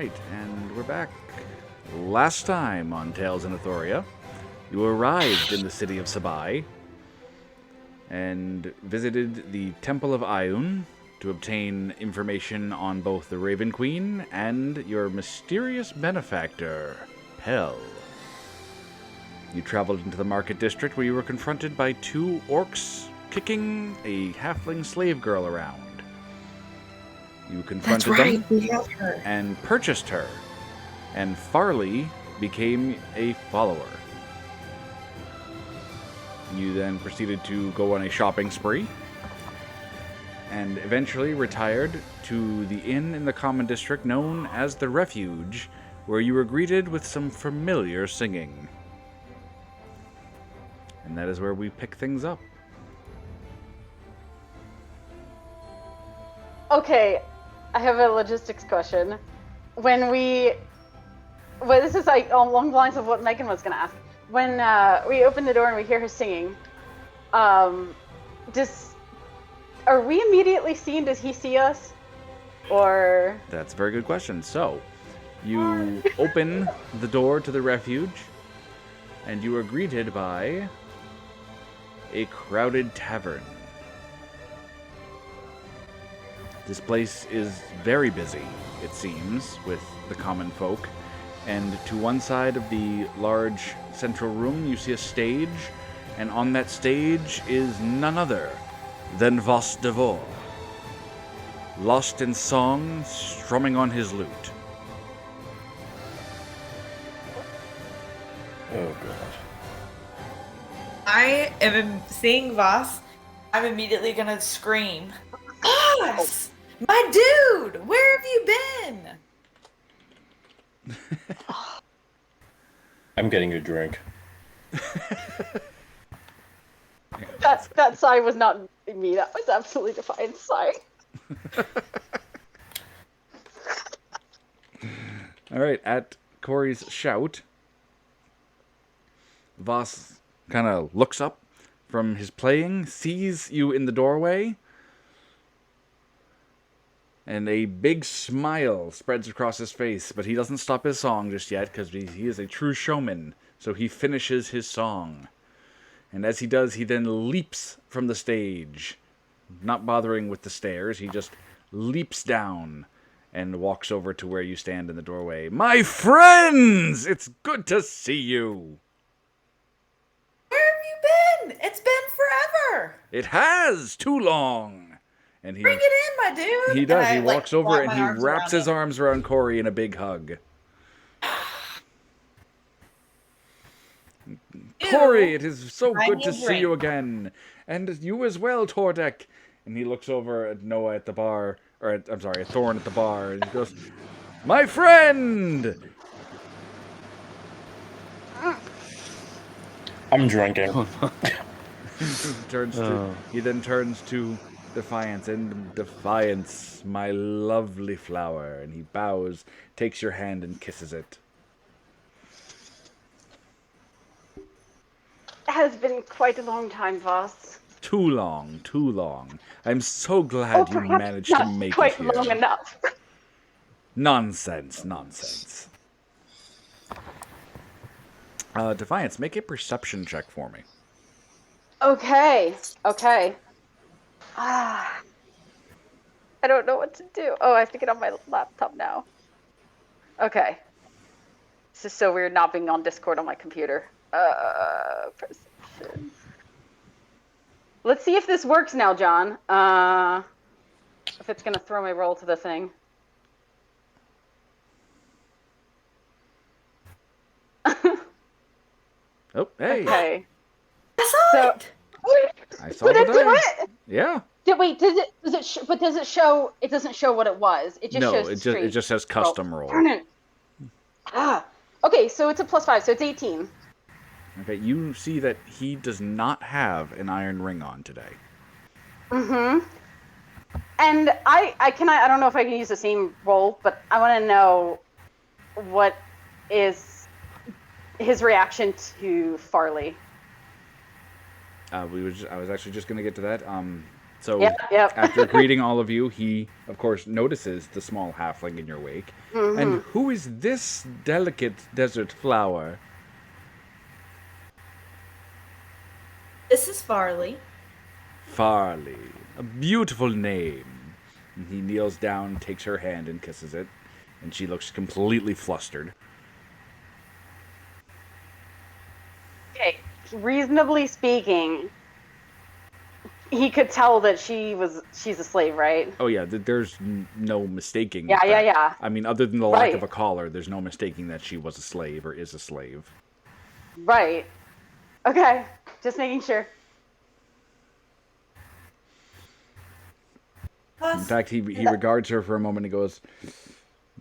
right, and we're back. Last time on Tales in Ilthoria, you arrived in the city of Sabai and visited the Temple of Ayun to obtain information on both the Raven Queen and your mysterious benefactor, Pell. You traveled into the market district where you were confronted by two orcs kicking a halfling slave girl around. You confronted them we have her. and purchased her, and Farley became a follower. You then proceeded to go on a shopping spree, and eventually retired to the inn in the common district known as the Refuge, where you were greeted with some familiar singing. And that is where we pick things up. Okay, I have a logistics question. Well, this is like along the lines of what Megan was gonna ask. When we open the door and we hear her singing, are we immediately seen? Does he see us? Or... That's a very good question. So, you open the door to the refuge, and you are greeted by a crowded tavern. This place is very busy, it seems, with the common folk. And to one side of the large central room, you see a stage, and on that stage is none other than Vas Devor, lost in song, strumming on his lute. Oh, God. I am seeing Voss. I'm immediately gonna scream. Voss! My dude! Where have you been? I'm getting a drink. That sigh was not me. That was absolutely Defiant's sigh. All right, at Corey's shout, Voss kind of looks up from his playing, sees you in the doorway, and a big smile spreads across his face, but he doesn't stop his song just yet, because he is a true showman, so he finishes his song. And as he does, he then leaps from the stage, not bothering with the stairs, he just leaps down and walks over to where you stand in the doorway. My friends! It's good to see you! Where have you been? It's been forever! It has! Too long! And he, Bring it in, my dude! he does. And He I, walks over wrap and my he arms wraps around his him. arms around Corey in a big hug. Corey, it is so I good need to a see drink. you again. And you as well, Tordek. And he looks over at Noah at the bar, I'm sorry, at Thorn at the bar, and he goes, my friend! I'm drinking. He then turns to Defiance, and Defiance, my lovely flower. And he bows, takes your hand, and kisses it. It has been quite a long time, Voss. Too long, too long. I'm so glad you perhaps managed to not make quite it here. long enough. Nonsense, nonsense. Defiance, make a perception check for me. Okay. I don't know what to do. Oh, I have to get on my laptop now. Okay. This is so weird not being on Discord on my computer. Perception. Let's see if this works now, John. If it's gonna throw my roll to the thing. Oh, hey. Okay. I saw it! I saw Did the it do dice. it? Yeah. Wait, does it? But does it show? It doesn't show what it was. It just No, shows it straight just says custom roll. Darn it. Okay, so it's a +5, so it's 18. Okay, you see that he does not have an iron ring on today. Mm-hmm. And I don't know if I can use the same roll, but I want to know what is his reaction to Farley. I was actually just gonna get to that. So Yep. after greeting all of you, he, of course, notices the small halfling in your wake. And who is this delicate desert flower? This is Farley. Farley. A beautiful name. And he kneels down, takes her hand, and kisses it. And she looks completely flustered. Okay, reasonably speaking, he could tell that she's a slave, right? Oh, yeah, there's no mistaking. Yeah, that. yeah. I mean, other than the lack Right. of a collar, there's no mistaking that she was a slave or is a slave. Right. Okay, just making sure. In fact, he regards her for a moment and goes,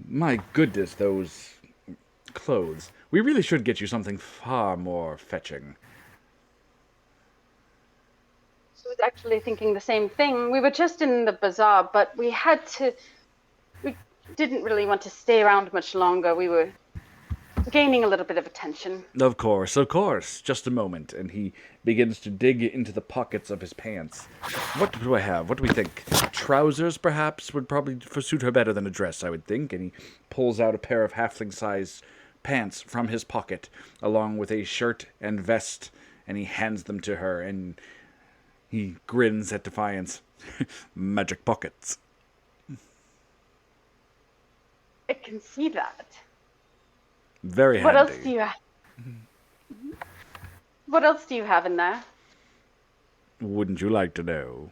"My goodness, those clothes. We really should get you something far more fetching." I was actually thinking the same thing. We were just in the bazaar, but we didn't really want to stay around much longer. We were gaining a little bit of attention. Of course. Just a moment. And he begins to dig into the pockets of his pants. What do I have? What do we think? Trousers, perhaps, would probably suit her better than a dress, I would think. And he pulls out a pair of halfling-sized pants from his pocket, along with a shirt and vest, and he hands them to her, and he grins at defiance. Magic pockets. I can see that. Very What handy. else do you have? What else do you have in there? Wouldn't you like to know?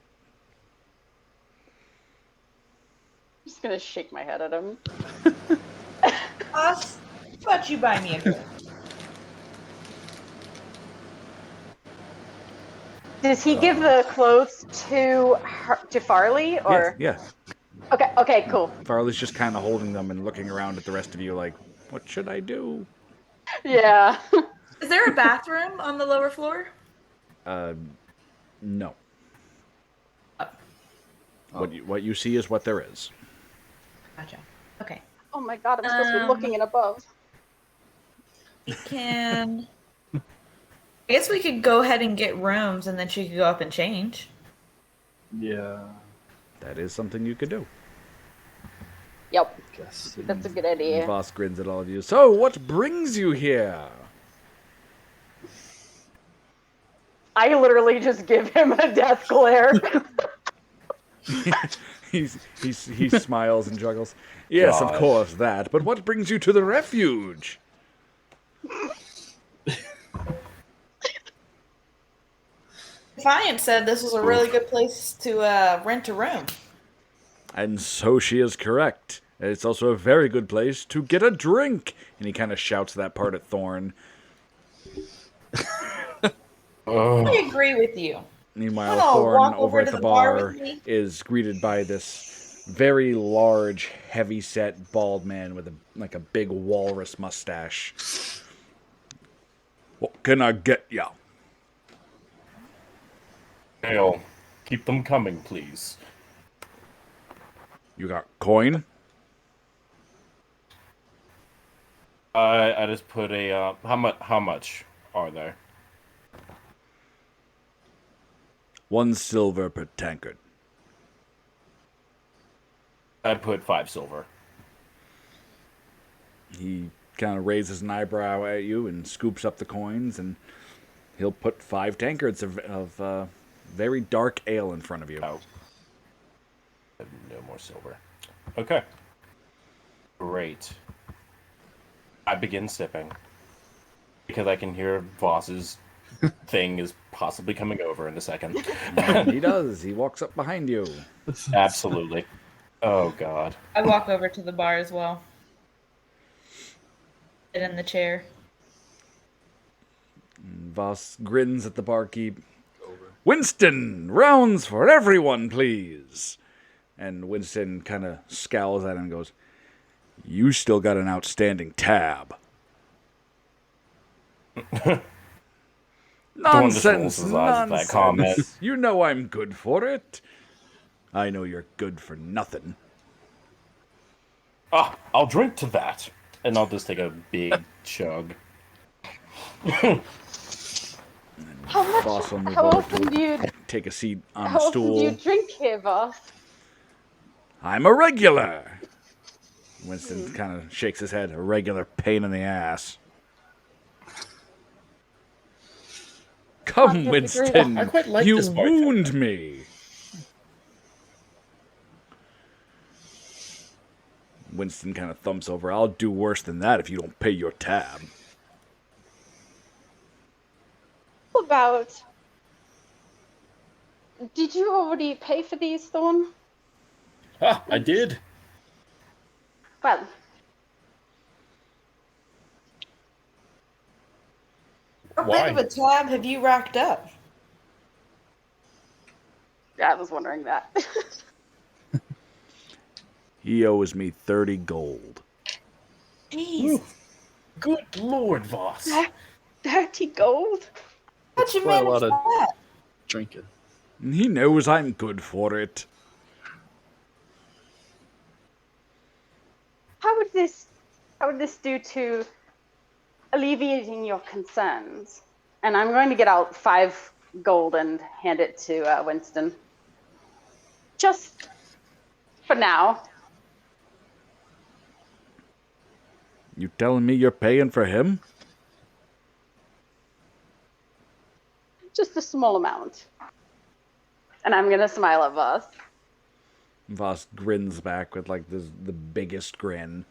I'm just gonna shake my head at him. Boss, how about you buy me a drink? Does he give the clothes to Farley, or? Yeah. Okay, cool. Farley's just kind of holding them and looking around at the rest of you like, what should I do? Yeah. Is there a bathroom on the lower floor? No. What you see is what there is. Gotcha. Okay. Oh my god, I'm supposed to be looking in above. We can. I guess we could go ahead and get rooms, and then she could go up and change. Yeah. That is something you could do. Yep, Guess. that's a good idea. Voss grins at all of you. So, what brings you here? I literally just give him a death glare. He smiles and juggles. Yes, of God. course that. But what brings you to the refuge? Defiant said this was a really good place to rent a room. And so she is correct. It's also a very good place to get a drink. And he kind of shouts that part at Thorn. I agree with you. Meanwhile, Oh, Thorn walk over over at to the the bar bar with me? is greeted by this very large, heavy-set, bald man with a big walrus mustache. What can I get ya? Ale. Keep them coming, please. You got coin? I just put a how much are there? 1 silver per tankard. I put 5 silver. He kind of raises an eyebrow at you and scoops up the coins, and he'll put 5 tankards of very dark ale in front of you. Oh. No more silver. Okay. Great. I begin sipping. Because I can hear Voss's thing is possibly coming over in a second. And he does. He walks up behind you. Absolutely. Oh, God. I walk over to the bar as well. Sit in the chair. Voss grins at the barkeep. Winston, rounds for everyone, please. And Winston kind of scowls at him and goes, "You still got an outstanding tab." Nonsense, rolls his eyes at that comment. nonsense. You know I'm good for it. I know you're good for nothing. Ah, I'll drink to that. And I'll just take a big chug. How Boss will much? move How over often to do you take a seat on How a often do you stool. drink here, Voss? I'm a regular. Winston kind of shakes his head. A regular pain in the ass. Come, Can't disagree Winston. I quite like You this bartender. wound me. Winston kind of thumps over. I'll do worse than that if you don't pay your tab. About. Did you already pay for these, Thorn? Ah, I did. Well, How Why? big of a tab have you racked up? I was wondering that. He owes me 30 gold. Jeez. Good Lord, Voss. 30 gold? How'd you Quite a manage lot of that? drinking. He knows I'm good for it. How would this do to alleviating your concerns? And I'm going to get out 5 gold and hand it to Winston. Just for now. You telling me you're paying for him? Just a small amount. And I'm going to smile at Voss. Voss grins back with like the biggest grin.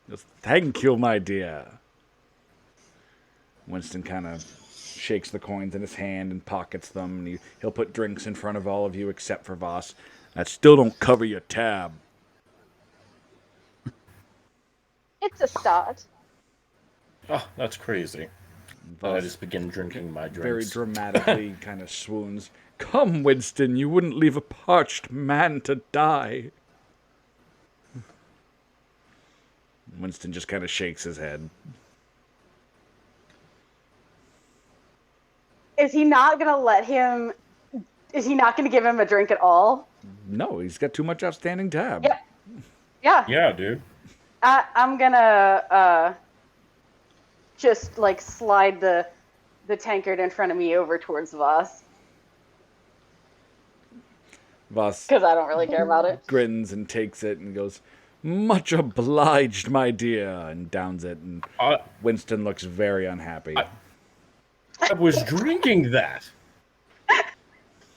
Goes, thank you, my dear. Winston kind of shakes the coins in his hand and pockets them, and he'll put drinks in front of all of you except for Voss. That still don't cover your tab. It's a start. Oh, that's crazy. And I Voss just begin drinking my very drinks. dramatically kind of swoons. Come, Winston, you wouldn't leave a parched man to die. Winston just kind of shakes his head. Is he not going to let him... Is he not going to give him a drink at all? No, he's got too much outstanding tab. Yep. Yeah. Yeah, dude. I'm going to just, like, slide the tankard in front of me over towards Voss. Voss Because I don't really care about it. grins and takes it and goes, much obliged, my dear, and downs it. And Winston looks very unhappy. I was drinking that.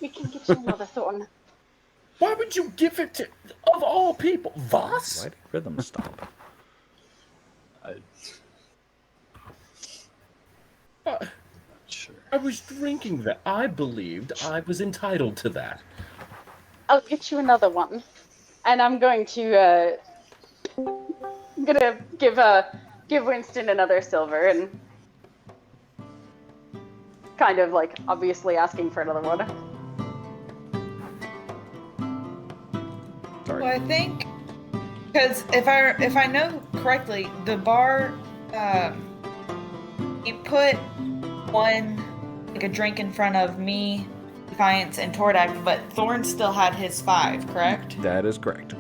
We can get you another Thorn. Why would you give it to, of all people, Voss? Why did rhythm stop? Sure. I was drinking that. I believed I was entitled to that. I'll get you another one. And I'm going to give Winston another silver and kind of like obviously asking for another one. Sorry. Well, I think because if I know correctly, the bar you put one like a drink in front of me, Defiance, and Tordak, but Thorn still had his 5, correct? That is correct.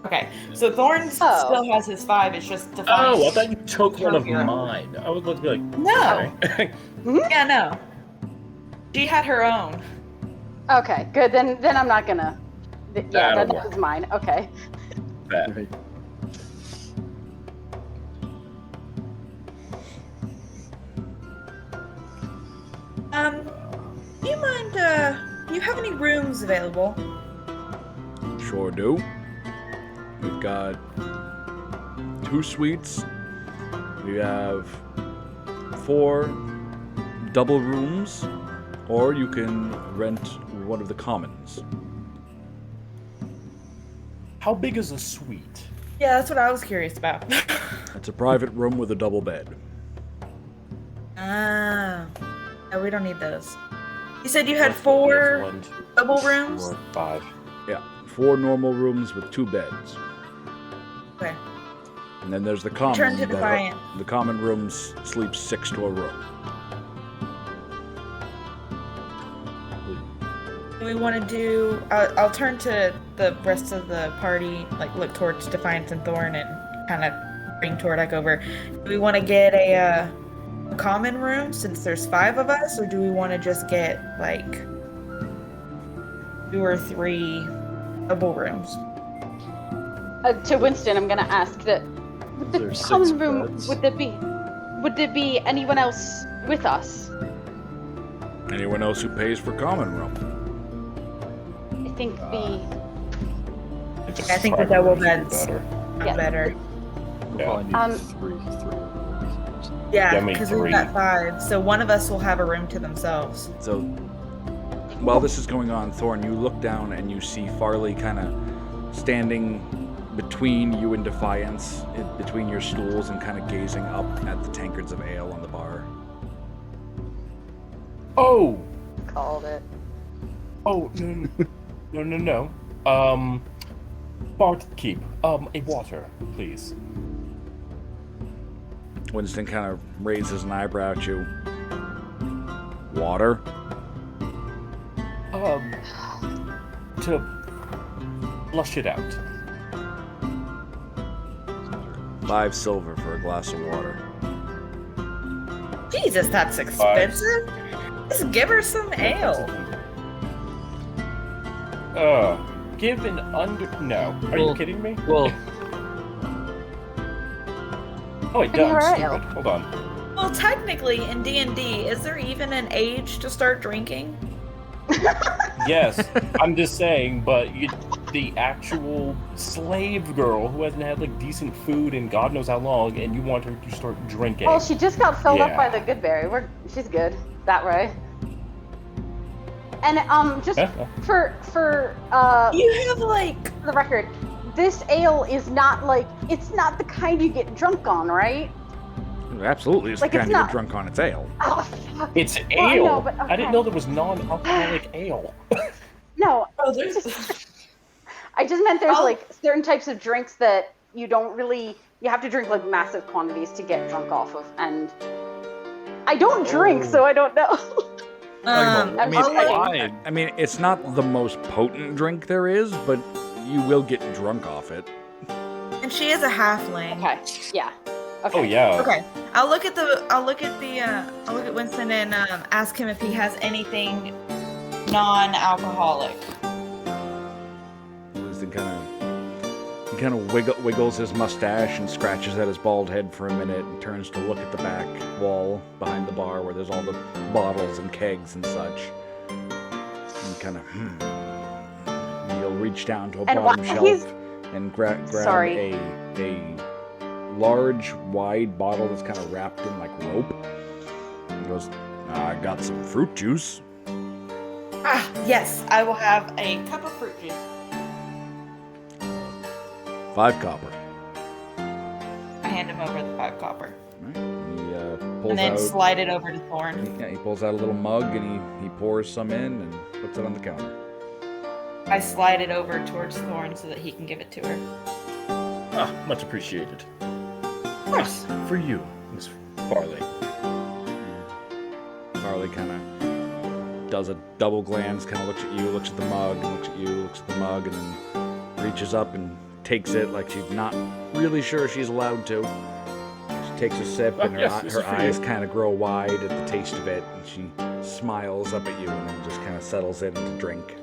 Okay, so Thorn still has his 5. It's just Defiance. Oh, I thought you took one of Hero. mine. I was about to be like, No. okay. Yeah, no. She had her own. Okay, good. Then I'm not gonna. Yeah, That'll that work. is mine. Okay. Bet. Right. Do you mind, do you have any rooms available? Sure do. We've got 2 suites. We have 4 double rooms, or you can rent one of the commons. How big is a suite? Yeah, that's what I was curious about. It's a private room with a double bed. Ah. No, we don't need those. You said you had We have 4 1, 2, double rooms? 4, 5. Yeah, 4 normal rooms with 2 beds. Okay. And then there's the common. Turn to that Defiant. the common rooms sleep 6 to a room. Do we want to do... I'll turn to the rest of the party, like look towards Defiance and Thorn and kind of bring Tordak over. Do we want to get a common room since there's 5 of us, or do we want to just get, like, 2 or 3 double rooms. To Winston, I'm gonna ask that with the There's 6 common room, beds. would there be anyone else with us? Anyone else who pays for common room? I think I think the double beds Better. are Yeah. better. We'll Yeah. probably need Um, 3 rooms. Yeah, Yeah, I mean, because we've 3. got 5. So one of us will have a room to themselves. So, while this is going on, Thorn, you look down and you see Farley kind of standing between you and Defiance, between your stools, and kind of gazing up at the tankards of ale on the bar. Oh! called it. Oh, no. Barkeep, a water, please. Winston kind of raises an eyebrow at you. Water? To flush it out. 5 silver for a glass of water. Jesus, that's expensive. Just give her some ale. Give an under. No. Are you Well- kidding me? Well, Oh, wait, Bring her done. ale. Stupid. Hold on. Well, technically, in D&D, is there even an age to start drinking? Yes, I'm just saying, but the actual slave girl who hasn't had like decent food in God knows how long, and you want her to start drinking. Well, she just got filled up by Yeah. the Goodberry. She's good that way. And just for You have, like... the record, this ale is not like it's not the kind you get drunk on, right? Absolutely, it's Like, the it's kind you not- get drunk on. It's ale. Oh fuck. It's Well, I ale. know, but I didn't okay. know there was non-alcoholic ale. No, Oh, there's... I just meant there's Oh. like certain types of drinks that you don't really you have to drink like massive quantities to get drunk off of, and I don't drink, so I don't know. I I'm mean, just I mean, it's not the most potent drink there is, but you will get drunk off it. And she is a halfling. Okay, yeah. Okay. Oh yeah. Okay. I'll look at Winston and ask him if he has anything non-alcoholic. Winston kind of wiggles his mustache and scratches at his bald head for a minute and turns to look at the back wall behind the bar where there's all the bottles and kegs and such. And kind of, And he'll reach down to a And bottom while shelf he's- and grab Sorry. a large, wide bottle that's kind of wrapped in like rope. He goes, I got some fruit juice. Ah, yes. I will have a cup of fruit juice. 5 copper. I hand him over the 5 copper. Right? He pulls And then out. slide it over to Thorn. Yeah, he pulls out a little mug and he pours some in and puts it on the counter. I slide it over towards Thorn so that he can give it to her. Ah, much appreciated. Of course. For you, Miss Farley. Farley kind of does a double glance, kind of looks at you, looks at the mug, and looks at you, looks at the mug, and then reaches up and takes it like she's not really sure she's allowed to. She takes a sip, and Yes, this her is for eyes you. kind of grow wide at the taste of it, and she smiles up at you, and then just kind of settles in to drink.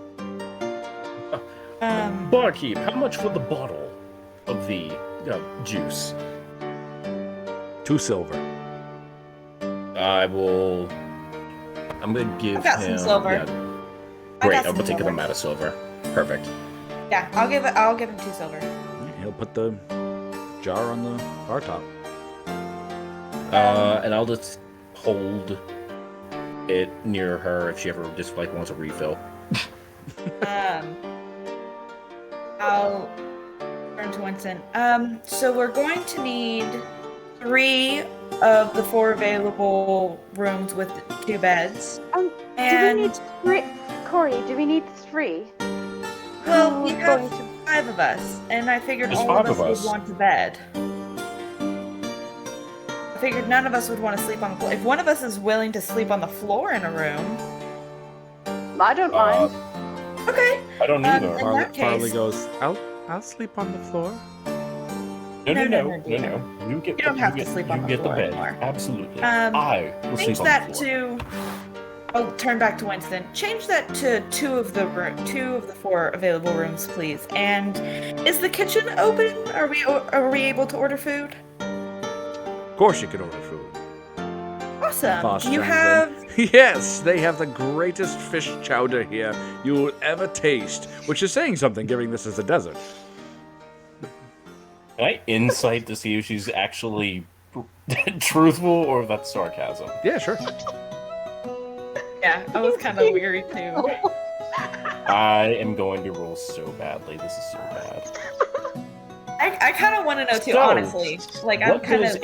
Barkeep, how much for the bottle of the juice? 2 silver. I'm gonna give I've got some him. silver. Yeah, I great, got I'm some gonna take silver. them out of silver. Perfect. Yeah, I'll give him 2 silver. He'll put the jar on the bar top. And I'll just hold it near her if she ever just like wants a refill. I'll turn to Winston. So we're going to need 3 of the 4 available rooms with 2 beds. Do And we need 3? Corey, do we need 3? well, we Who's have going to- 5 of us, and I figured There's all of 5 us of would us. want a bed. I figured none of us would want to sleep on the floor. If one of us is willing to sleep on the floor in a room, I don't mind. okay. I don't either. In that case- goes, I'll sleep on the floor. No. no, dear. You get. You don't have to get, sleep you on the get floor the bed. anymore. Absolutely. Um, I will Change sleep on that the floor. I'll turn back to Winston. Change that to two of the 4 available rooms, please. And is the kitchen open? Are we able to order food? Of course you can order food. Awesome. Voss Do you chimes have? in. Yes, they have the greatest fish chowder here you will ever taste, which is saying something, given this is a desert. Can I insight to see if she's actually truthful or if that's sarcasm? Yeah, sure. Yeah, I was kind of weary too. I am going to roll so badly. This is so bad. I kind of want to know too, So, honestly. Like, I'm kind of.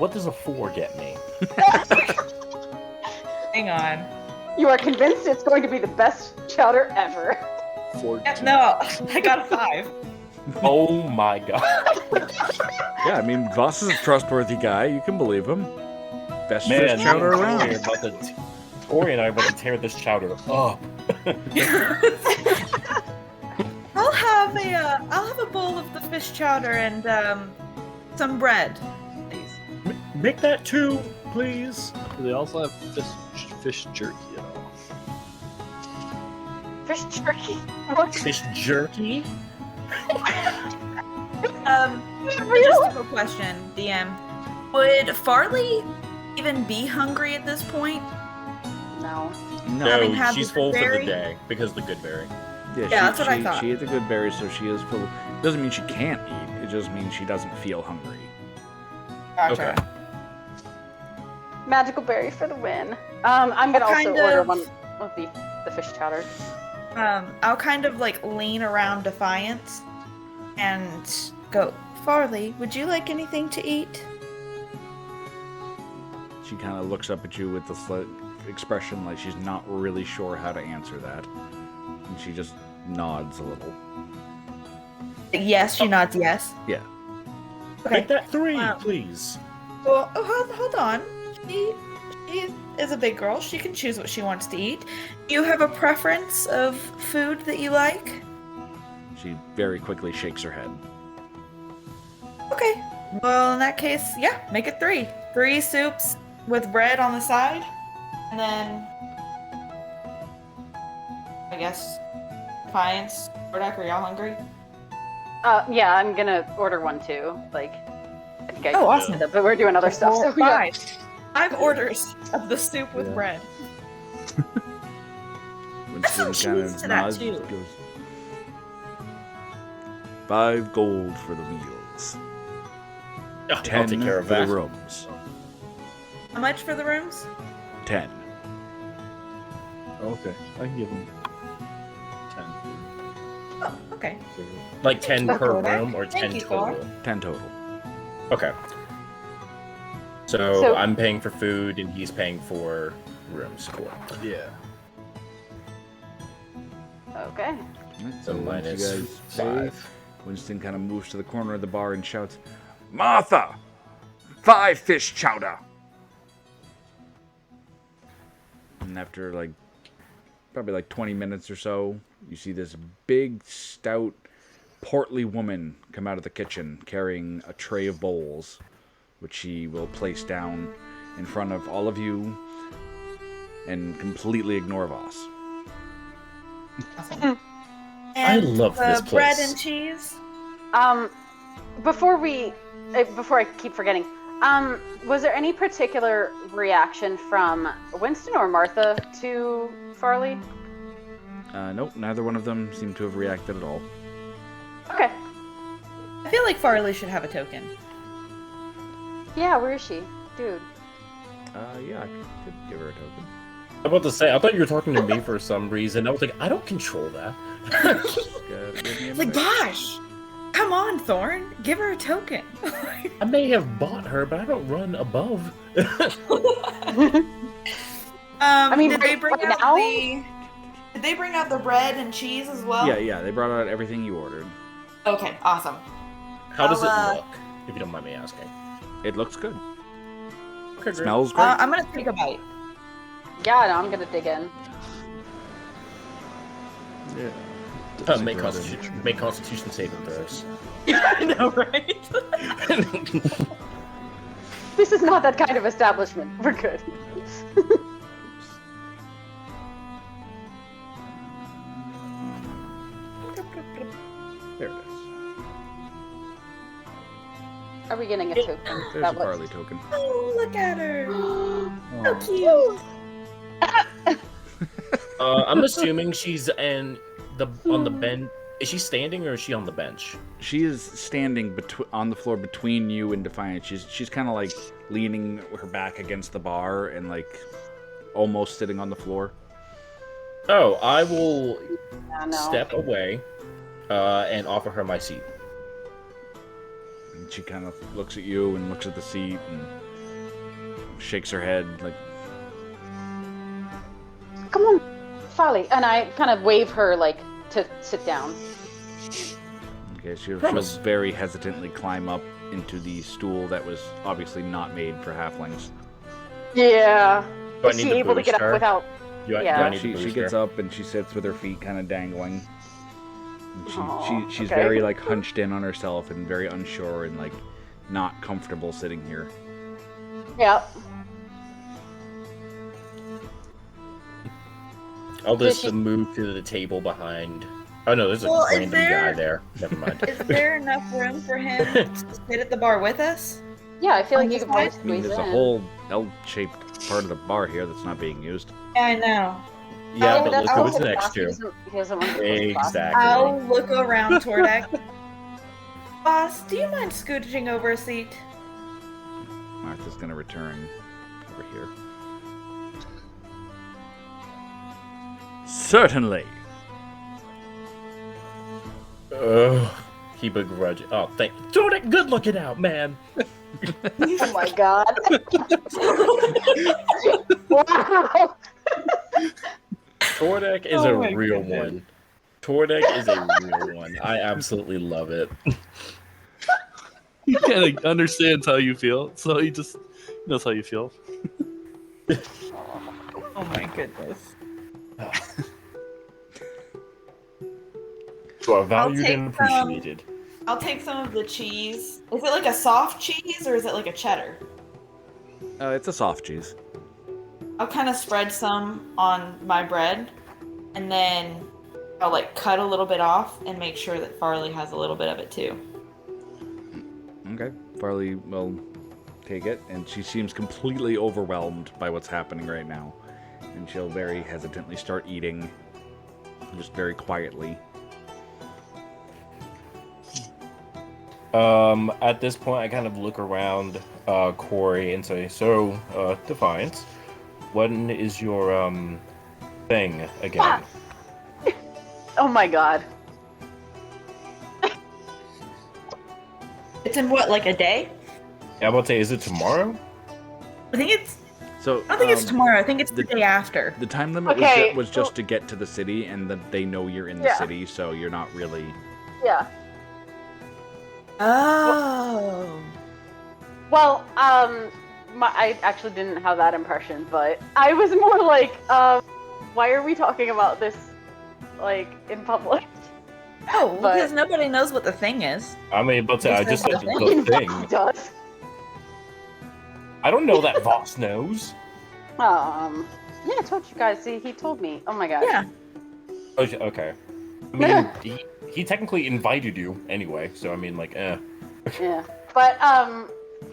What does a 4 get me? Hang on. You are convinced it's going to be the best chowder ever. 14. No, I got a 5. Oh my god. Yeah, I mean, Voss is a trustworthy guy. You can believe him. Best Man, fish chowder around. Tori and I are about to tear this chowder up. I'll have a bowl of the fish chowder and some bread, please. Make that 2, please. Do they also have fish jerky at all? Fish jerky? What? Fish jerky? Just a question, DM. Would Farley even be hungry at this point? No. No. Having had she's the full for the berry? day because of the good berry. Yeah, that's what I thought. She ate the good berries, so she is full. Doesn't mean she can't eat. It just means she doesn't feel hungry. Gotcha. Okay. Magical berry for the win. I'm gonna What also kind order of- one of the fish chowder. I'll kind of like lean around Defiance and go, Farley, would you like anything to eat? She kind of looks up at you with this expression like she's not really sure how to answer that. And she just nods a little. Yes, she nods yes. Yeah. Okay. Make that 3, Wow. please. Well, hold on. She is a big girl. She can choose what she wants to eat. Do you have a preference of food that you like? She very quickly shakes her head. Okay. Well, in that case, yeah, make it 3. 3 soups with bread on the side. And then, I guess, Defiance, Hordak, are y'all hungry? Yeah, I'm gonna order one too. Like, I think I Oh, can awesome. eat it, but we're doing other stuff. So yeah. 5 orders of the soup with Yeah. bread. Winston she kind needs of to that, nods. too. Goes, 5 gold for the meals. I'll 10 take care of for that. the rooms. How much for the rooms? 10. Okay, I can give them 10. Oh, okay. Like 10 Thank per you, Hordak. room or Thank 10 you, total? 10 total. Okay. So, So- I'm paying for food and he's paying for rooms. Cool. Yeah. Okay. Alright, So once minus you guys pay, 5. Winston kind of moves to the corner of the bar and shouts, Martha! 5 fish chowder! And after probably 20 minutes or so, you see this big, stout, portly woman come out of the kitchen carrying a tray of bowls, which she will place down in front of all of you and completely ignore Voss. Awesome. I love this bread place. and cheese. Before I keep forgetting, was there any particular reaction from Winston or Martha to Farley? Nope, neither one of them seem to have reacted at all. Okay. I feel like Farley should have a token. Yeah, where is she? Dude. Yeah, I could give her a token. I'm about to say, I thought you were talking to me for some reason. I was like, I don't control that. Gotta give me a Like, minute. gosh, come on, Thorn, give her a token. I may have bought her, but I don't run above. I mean, did they bring right out now? Did they bring out the bread and cheese as well? Yeah, they brought out everything you ordered. Okay, awesome. How does I'll, it look, if you don't mind me asking? It looks good. Okay, great. Smells great. I'm gonna take a bite. Yeah, no, I'm gonna dig in. Yeah. Make Constitution saving throws. I know, right? This is not that kind of establishment. We're good. Are we getting a token? There's That a was- Farley token. Oh, look at her. So Oh. cute. I'm assuming she's on the bench. Is she standing or is she on the bench? She is standing on the floor between you and Defiant. She's kind of like leaning her back against the bar and like almost sitting on the floor. Oh, I will Yeah, no. step away and offer her my seat. And she kind of looks at you and looks at the seat and shakes her head like, Come on, Farley. And I kind of wave her like to sit down. okay, she'll Promise. very hesitantly climb up into the stool that was obviously not made for halflings. Yeah. Do I Is need she to able to boost get up her? without? Do I Yeah. need to She boost gets her? up and she sits with her feet kind of dangling. And Aw, she's okay. very like hunched in on herself and very unsure and like not comfortable sitting here. Yeah. I'll Does just she- move to the table behind. Oh no, there's a Well, is random there- guy there. Never mind. Is there enough room for him to sit at the bar with us? Yeah, I feel On like you this could probably side? I mean, squeeze there's a in. whole L-shaped part of the bar here that's not being used. Yeah, I know. Yeah, Oh, but that's look who it's also next to. He doesn't want to go to class. Exactly. I'll look around Tordek. Boss, do you mind scooching over a seat? Martha's gonna return over here. Certainly. He begrudge. Oh, thank. Jordan, good looking out, man. Oh my god. Wow. Tordek is Oh my a real goodness. one. Tordek is a real one. I absolutely love it. He kind of understands how you feel, so he just knows how you feel. Oh my goodness. You are valued take and some. appreciated. I'll take some of the cheese. Is it like a soft cheese or is it like a cheddar? It's a soft cheese. I'll kind of spread some on my bread, and then I'll like cut a little bit off and make sure that Farley has a little bit of it too. Okay. Farley will take it, and she seems completely overwhelmed by what's happening right now. And she'll very hesitantly start eating, just very quietly. At this point, I kind of look around Corey and say, "So, Defiance, what is your thing again?" Oh my god. It's in what, like a day? Yeah, I'm about to say, is it tomorrow? I think it's. So I don't think it's tomorrow. I think it's the day after. The time limit Okay, was just to get to the city, and that they know you're in the Yeah. city, so you're not really. Yeah. Oh. Well, I actually didn't have that impression, but I was more like, why are we talking about this, like, in public? Oh, But- because nobody knows what the thing is. I mean, but I just said He He the thing. does. I don't know that Voss knows. Yeah, I told you guys. See, he told me. Oh my god. Yeah. Oh, okay. I mean, he technically invited you anyway, so I mean, like, Yeah. But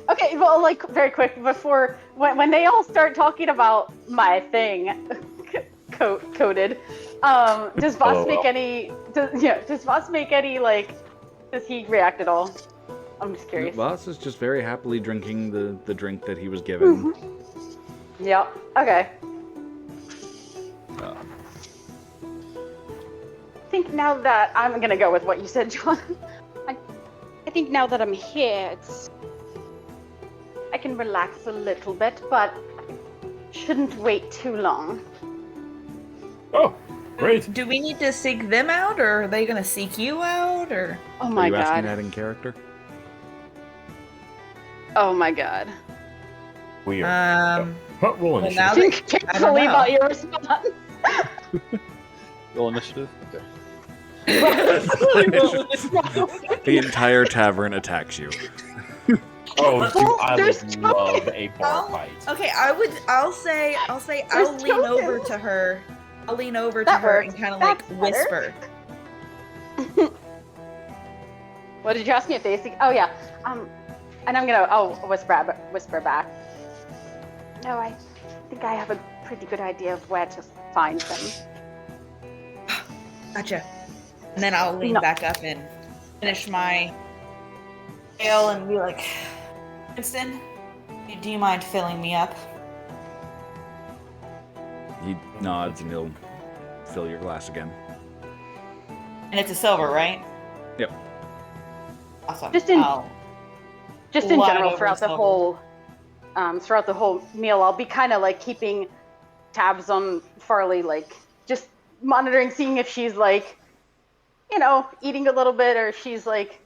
okay. Well, like very quick before when they all start talking about my thing, coded. Does Voss LOL. make any? Does Voss make any like? Does he react at all? I'm just curious. Voss is just very happily drinking the drink that he was given. Yep. Okay. I think now that I'm gonna go with what you said, John. I think now that I'm here, I can relax a little bit, but shouldn't wait too long. oh, great. Do we need to seek them out, or are they gonna seek you out, or? Oh Are my you asking god. that in character? Oh my god. Weird. Well, Roll now initiative. that- Can't I don't believe know. about your response. Roll initiative. Okay. The entire tavern attacks you. Oh, dude, I There's would love a bar Oh, fight. Okay, I'll say I'll There's lean tokens. over to her. I'll lean over to That her works. and kind of like That's better. whisper. What did you ask me if they seek? Oh yeah. And I'll whisper back. No, I think I have a pretty good idea of where to find them. Gotcha. And then I'll lean No. back up and finish my ale and be like, Winston, do you mind filling me up? He nods and he'll fill your glass again. And it's a silver, right? Yep. Awesome. Just in I'll general, over throughout the whole meal, I'll be kind of like keeping tabs on Farley, like just monitoring, seeing if she's like, eating a little bit, or if she's like,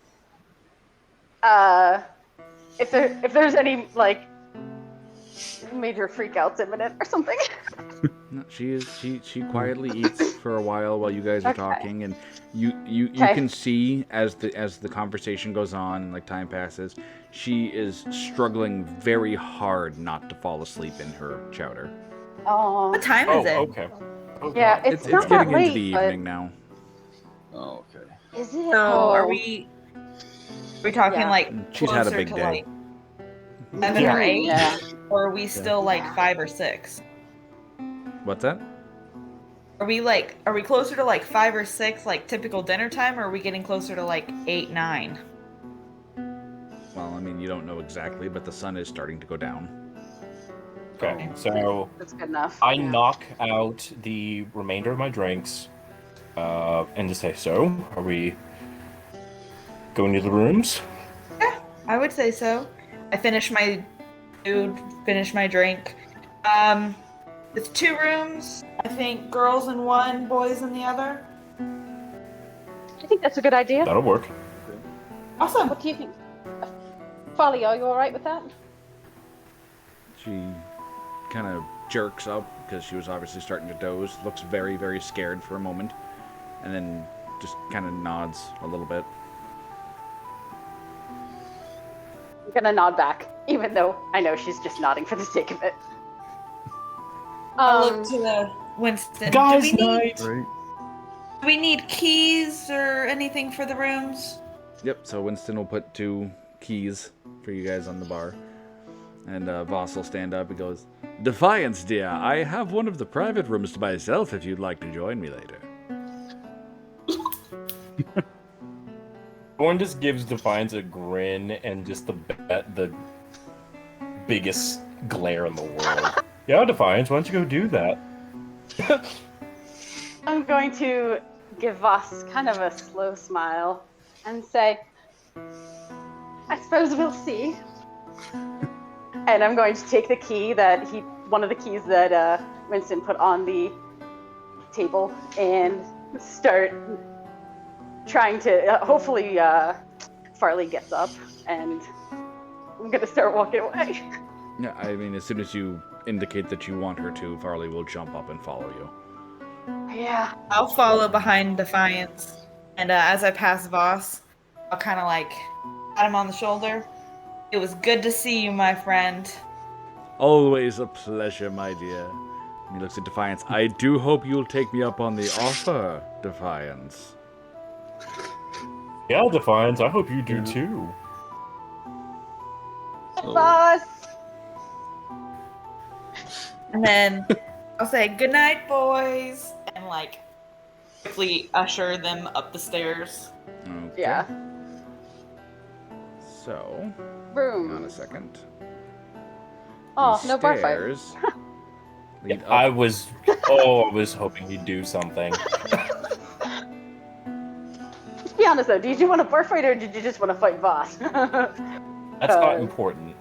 if there's any like major freakouts imminent or something. No, she quietly eats for a while you guys are Okay. talking, and you Okay. can see as the conversation goes on and like time passes, she is struggling very hard not to fall asleep in her chowder. Oh, What time Oh, is it? okay. Oh, yeah, God. it's It's not getting that late, into the but evening now. Oh, okay. is it? So Oh. are we talking Yeah. like She's had a closer big to day. like 7 or 8? Yeah. Or are we still like Yeah. 5 or 6? What's that? Are we closer to like 5 or 6 like typical dinner time, or are we getting closer to like 8, 9? Well, I mean, you don't know exactly, but the sun is starting to go down. Okay, so That's good enough. I yeah. knock out the remainder of my drinks, and just say, "So, are we going to the rooms?" I would say so. I finish my food, finish my drink. It's 2 rooms. I think girls in one, boys in the other. I think that's a good idea. That'll work. Awesome. What do you think? Farley, are you alright with that? She kind of jerks up because she was obviously starting to doze, looks very, very scared for a moment, and then just kind of nods a little bit. I'm gonna nod back, even though I know she's just nodding for the sake of it. I look to the Winston. Guys' do night. we need keys or anything for the rooms? Yep, so Winston will put 2 keys for you guys on the bar. And Voss will stand up and goes, Defiance, dear, I have one of the private rooms to myself if you'd like to join me later. One just gives Defiance a grin and just the biggest glare in the world. Yeah, Defiance, why don't you go do that? I'm going to give Voss kind of a slow smile and say, I suppose we'll see. And I'm going to take the key one of the keys that Winston put on the table, and start trying to, hopefully Farley gets up, and I'm going to start walking away. Yeah, I mean, as soon as you indicate that you want her to, Farley will jump up and follow you. Yeah. I'll follow behind Defiance, and as I pass Voss, I'll kind of like pat him on the shoulder. It was good to see you, my friend. Always a pleasure, my dear. And he looks at Defiance. I do hope you'll take me up on the offer, Defiance. Yeah, Defiance, I hope you do too. So, Boss! And then I'll say, good night, boys, and like quickly usher them up the stairs. Okay. Yeah. So, Room. hang on a second. Oh, The no bar fight. stairs lead up. I was hoping he'd do something. Let's be honest though, did you want a bar fight or did you just want to fight Voss? That's not important.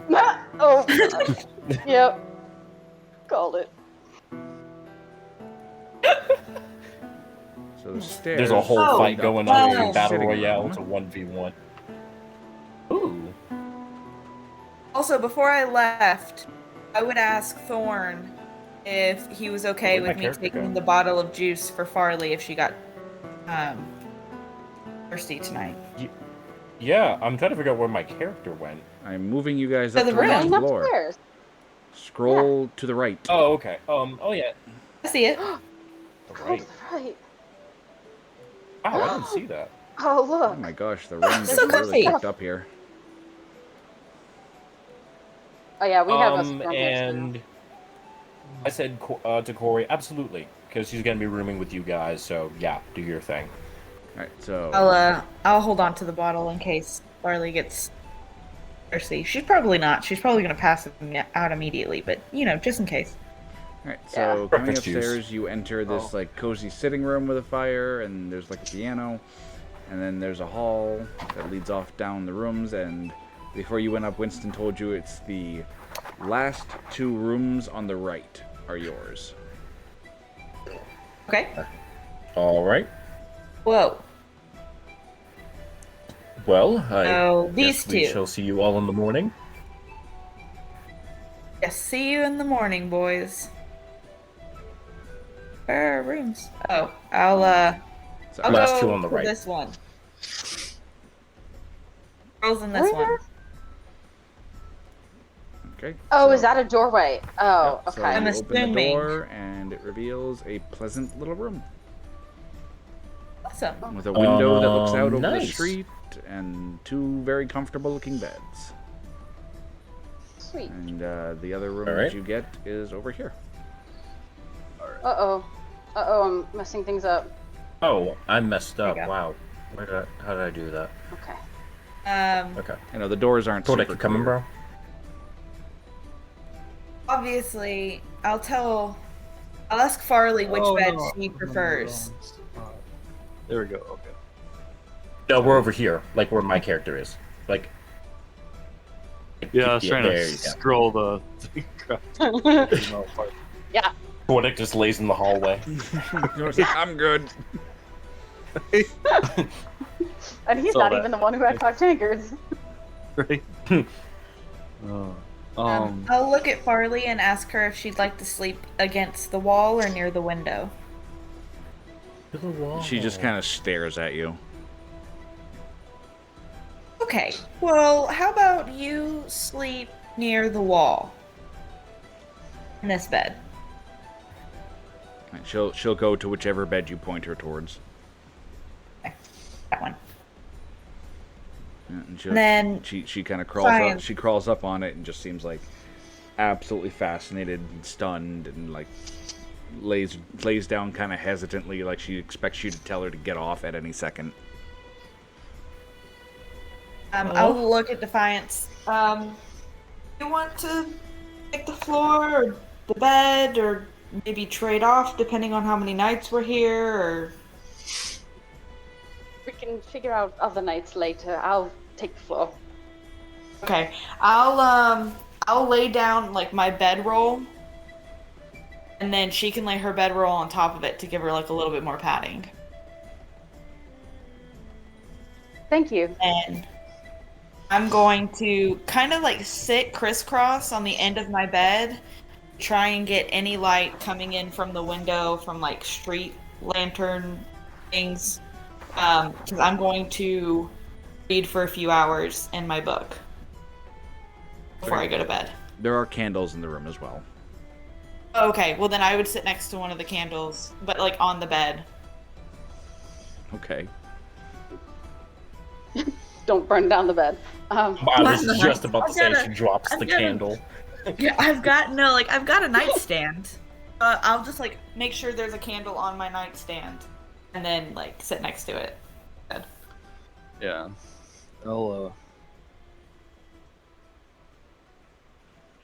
Oh, God. Yep. Called it. So the stairs. There's a whole Oh, fight going wow. on in Battle Sitting Royale. room. It's a 1v1. Ooh. Also, before I left, I would ask Thorn if he was okay Where'd with my me character taking go? the bottle of juice for Farley if she got thirsty tonight. Yeah, I'm trying to figure out where my character went. I'm moving you guys To up the to the room. main Going floor. upstairs. Scroll to the right. Oh, okay. Oh yeah. I see it. Right. Right. Wow, I didn't see that. Oh, Oh look. my gosh, the room is So really comfy. picked up here. Oh yeah, we have a storm here too. And I said to Corey, absolutely, because she's gonna be rooming with you guys. So yeah, do your thing. All right, so I'll hold on to the bottle in case Barley gets thirsty. She's probably not. She's probably gonna pass it out immediately, but just in case. all right, so coming Breakfast juice. upstairs, you enter this like cozy sitting room with a fire, and there's like a piano, and then there's a hall that leads off down the rooms. And before you went up, Winston told you it's the last two rooms on the right are yours. Okay. All right. Whoa. Well, I these guess we two. shall see you all in the morning. Yes, see you in the morning, boys. Where are rooms? Oh, I'll Last go two on the to right. this one. Girls in this one. Okay. Oh, so- is that a doorway? Oh, Yep, so okay. I'm you open the assuming. door, and it reveals a pleasant little room Awesome. with a window that looks out over the nice. street and two very comfortable-looking beds. Sweet. And the other room All right. that you get is over here. Uh-oh. Uh-oh, I'm messing things up. Oh, I messed up. There you go. Wow. How did I do that? Okay. Okay. You know, the doors aren't Kodak, super you coming, clear. bro? Obviously, I'll ask Farley which bed she prefers. There we go. Okay. No, we're over here, like where my character is. Like. Yeah, I was trying there to you go. scroll the thing across. Yeah. Kodak just lays in the hallway. I'm good. And he's Saw not that. even the one who had 5 tankards. Right. I'll look at Farley and ask her if she'd like to sleep against the wall or near the window. To the wall. She just kind of stares at you. Okay, well, how about you sleep near the wall? In this bed. And she'll go to whichever bed you point her towards. Okay, that one. Yeah, and And then she kind of crawls Science. up. She crawls up on it and just seems like absolutely fascinated and stunned, and like lays down kind of hesitantly, like she expects you to tell her to get off at any second. I'll look at Defiance. You want to take the floor or the bed, or maybe trade off depending on how many nights we're here, or... We can figure out other nights later. I'll take the floor. Okay, I'll lay down like my bedroll, and then she can lay her bedroll on top of it to give her like a little bit more padding. Thank you. And I'm going to kind of like sit crisscross on the end of my bed, try and get any light coming in from the window from like street lantern things, because I'm going to read for a few hours in my book before I go to bed. There are candles in the room as well. Okay, well then I would sit next to one of the candles, but like on the bed. Okay. Don't burn down the bed. I was just about to say she drops the I've got a- candle. Yeah, I've got a nightstand. I'll just like make sure there's a candle on my nightstand, and then like sit next to it. Yeah. I'll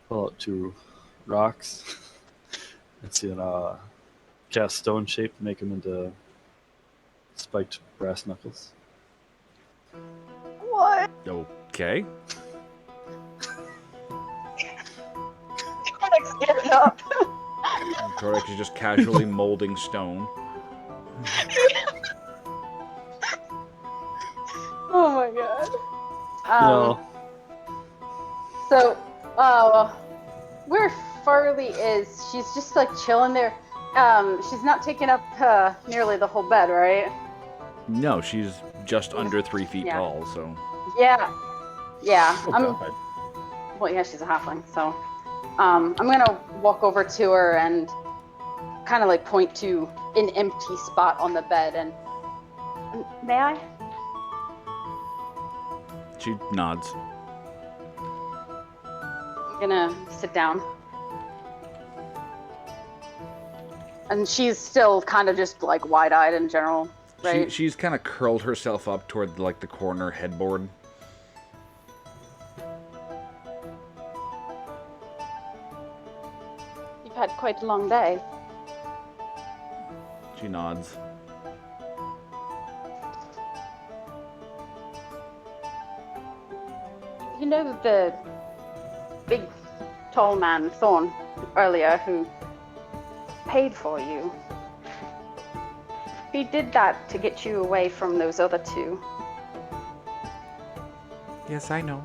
pull out 2 rocks. Let's see, and cast stone shape, make them into spiked brass knuckles. What? Okay. Like scared up. Kodak is just casually molding stone. Oh my god. No. So, where Farley is, she's just like chilling there. She's not taking up nearly the whole bed, right? No, she's just under 3 feet Yeah. tall, so... Yeah. Yeah. Oh, God. Well, yeah, she's a halfling, so I'm gonna walk over to her and kind of like point to an empty spot on the bed and may I? She nods. gonna sit down. And she's still kind of just like wide-eyed in general, right? She's kind of curled herself up toward like the corner headboard. You've had quite a long day. She nods. You know the big, tall man, Thorn, earlier, who paid for you? He did that to get you away from those other two. Yes, I know.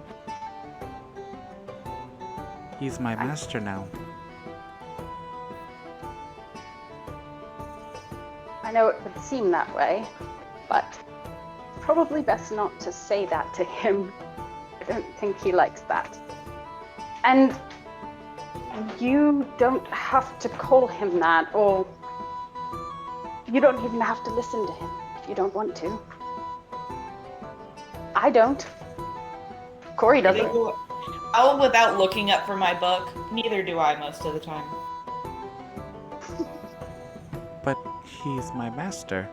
He's my master now. I know it would seem that way, but probably best not to say that to him. I don't think he likes that. And you don't have to call him that, or you don't even have to listen to him if you don't want to. I don't. Corey doesn't. I'll, without looking up for my book, neither do I most of the time. But he's my master.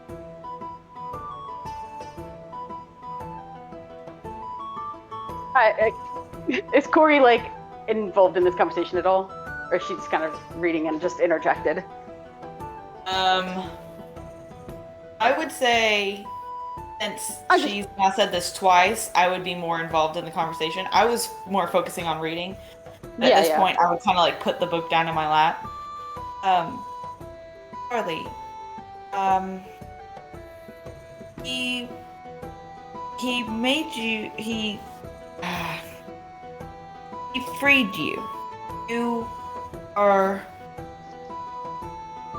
Is Corey like involved in this conversation at all, or is she just kind of reading and just interjected? I would say, since she's now said this twice, I would be more involved in the conversation. I was more focusing on reading. At this point, I would kind of like put the book down in my lap. Charlie, he made you, he freed you. You are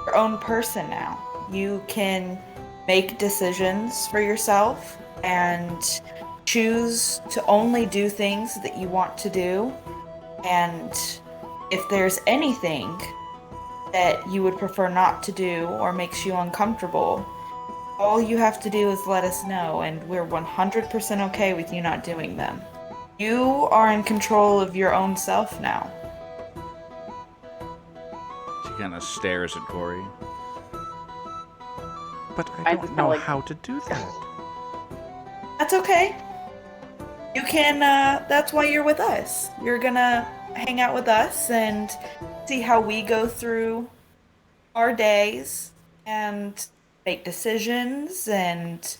your own person now. You can make decisions for yourself and choose to only do things that you want to do. And if there's anything that you would prefer not to do or makes you uncomfortable, all you have to do is let us know, and we're 100% okay with you not doing them. You are in control of your own self now. She kind of stares at Corey. But I don't know how to do that. That's okay. You can, that's why you're with us. You're gonna hang out with us and see how we go through our days and make decisions and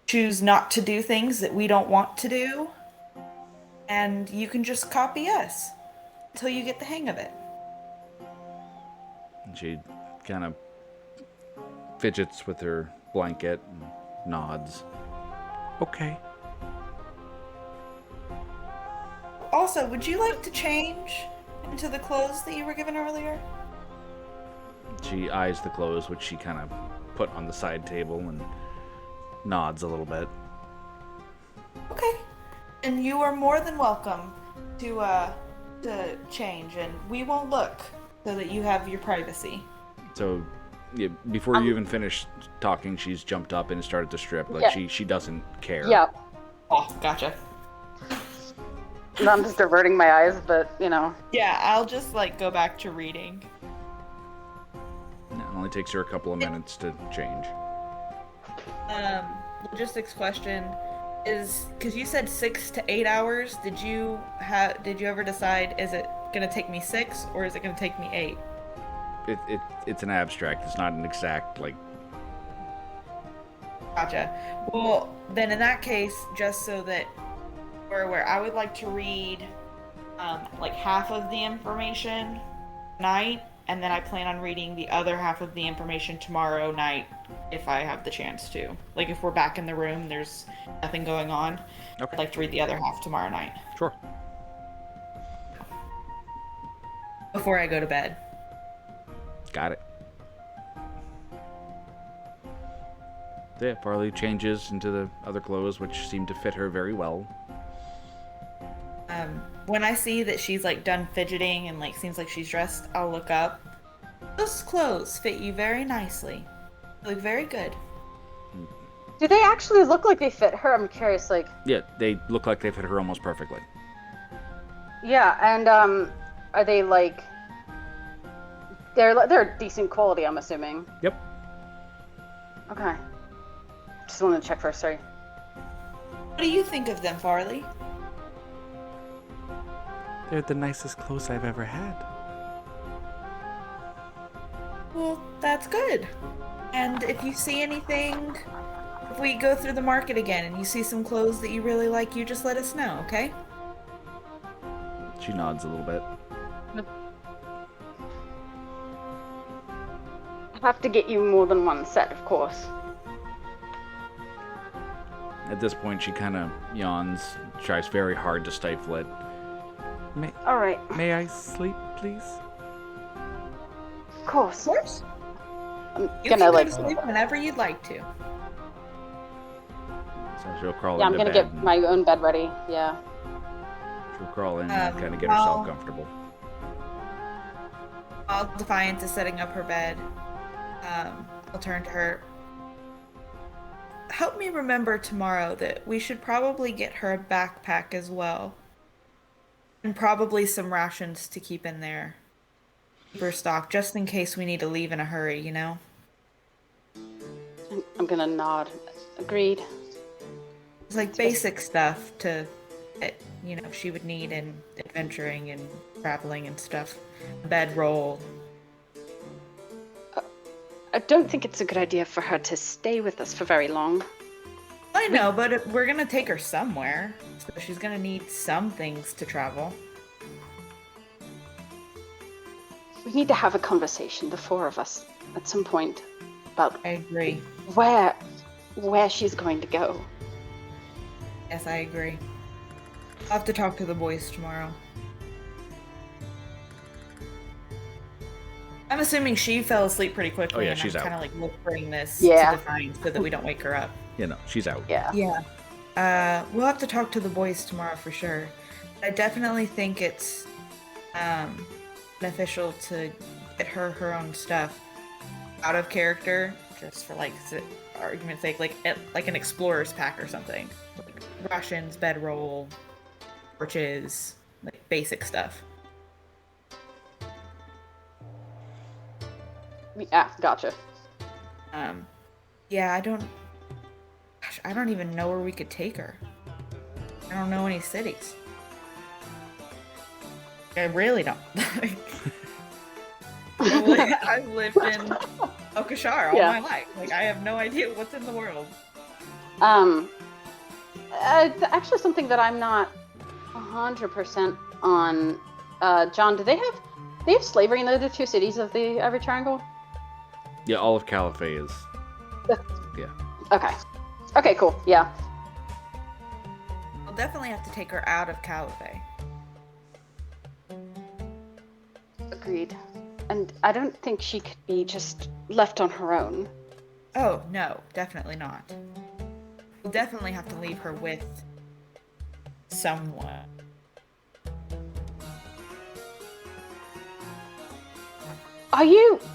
choose not to do things that we don't want to do. And you can just copy us until you get the hang of it. And she kind of fidgets with her blanket and nods. Okay. Also, would you like to change into the clothes that you were given earlier? She eyes the clothes, which she kind of put on the side table, and nods a little bit. Okay. And you are more than welcome to change, and we won't look so that you have your privacy. So, yeah, before you even finish talking, she's jumped up and started to strip. Like, she doesn't care. Yeah. Oh, gotcha. I'm just averting my eyes, but, you know. Yeah, I'll just, like, go back to reading. It only takes her a couple of minutes to change. Logistics question is, because you said 6 to 8 hours, did you ever decide, is it gonna take me 6 or is it gonna take me 8? It's an abstract. It's not an exact, like... Gotcha. Well, then in that case, just so that we're aware, I would like to read like half of the information tonight, and then I plan on reading the other half of the information tomorrow night if I have the chance to. Like, if we're back in the room, there's nothing going on. Okay. I'd like to read the other half tomorrow night. Sure. Before I go to bed. Got it. Yeah, Farley changes into the other clothes, which seem to fit her very well. When I see that she's like done fidgeting and like seems like she's dressed, I'll look up. Those clothes fit you very nicely. You look very good. Do they actually look like they fit her? I'm curious, like... Yeah, they look like they fit her almost perfectly. Yeah, and are they like? They're decent quality, I'm assuming. Yep. Okay. Just wanted to check first. Sorry. What do you think of them, Farley? They're the nicest clothes I've ever had. Well, that's good. And if you see anything, if we go through the market again and you see some clothes that you really like, you just let us know, okay? She nods a little bit. I'll have to get you more than one set, of course. At this point, she kind of yawns, tries very hard to stifle it. All right. May I sleep, please? Of course. Of course. I'm You gonna can go like. to sleep whenever you'd like to. So she'll crawl Yeah, I'm into gonna bed. get and my own bed ready. Yeah. She'll crawl in and kind of get herself comfortable. While Defiant is setting up her bed, I'll turn to her. Help me remember tomorrow that we should probably get her a backpack as well. And probably some rations to keep in there. Keep her stock, just in case we need to leave in a hurry, you know? I'm gonna nod. Agreed. It's like basic stuff that, she would need in adventuring and traveling and stuff. Bedroll. I don't think it's a good idea for her to stay with us for very long. I know, but we're gonna take her somewhere, so she's gonna need some things to travel. We need to have a conversation, the four of us, at some point, about I agree. where she's going to go. Yes, I agree. I'll have to talk to the boys tomorrow. I'm assuming she fell asleep pretty quickly. Oh, yeah, and she's I'm out. kind of like whispering this Yeah. to Defiant so that we don't wake her up. You know, she's out. Yeah. Yeah. We'll have to talk to the boys tomorrow for sure. I definitely think it's beneficial to get her own stuff out of character, just for argument's sake, like an explorer's pack or something. Like rations, bedroll, torches, like basic stuff. Yeah, gotcha. Yeah, I don't even know where we could take her. I don't know any cities. I really don't. I've lived in Okashar all my life. Like, I have no idea what's in the world. Actually, something that I'm not 100% on. John, do they have slavery in the other two cities of the Ivory Triangle? Yeah, all of Caliphate is. Yeah. Okay. Okay, cool. Yeah. We'll definitely have to take her out of Caliphate. Agreed. And I don't think she could be just left on her own. Oh, no, definitely not. We'll definitely have to leave her with someone.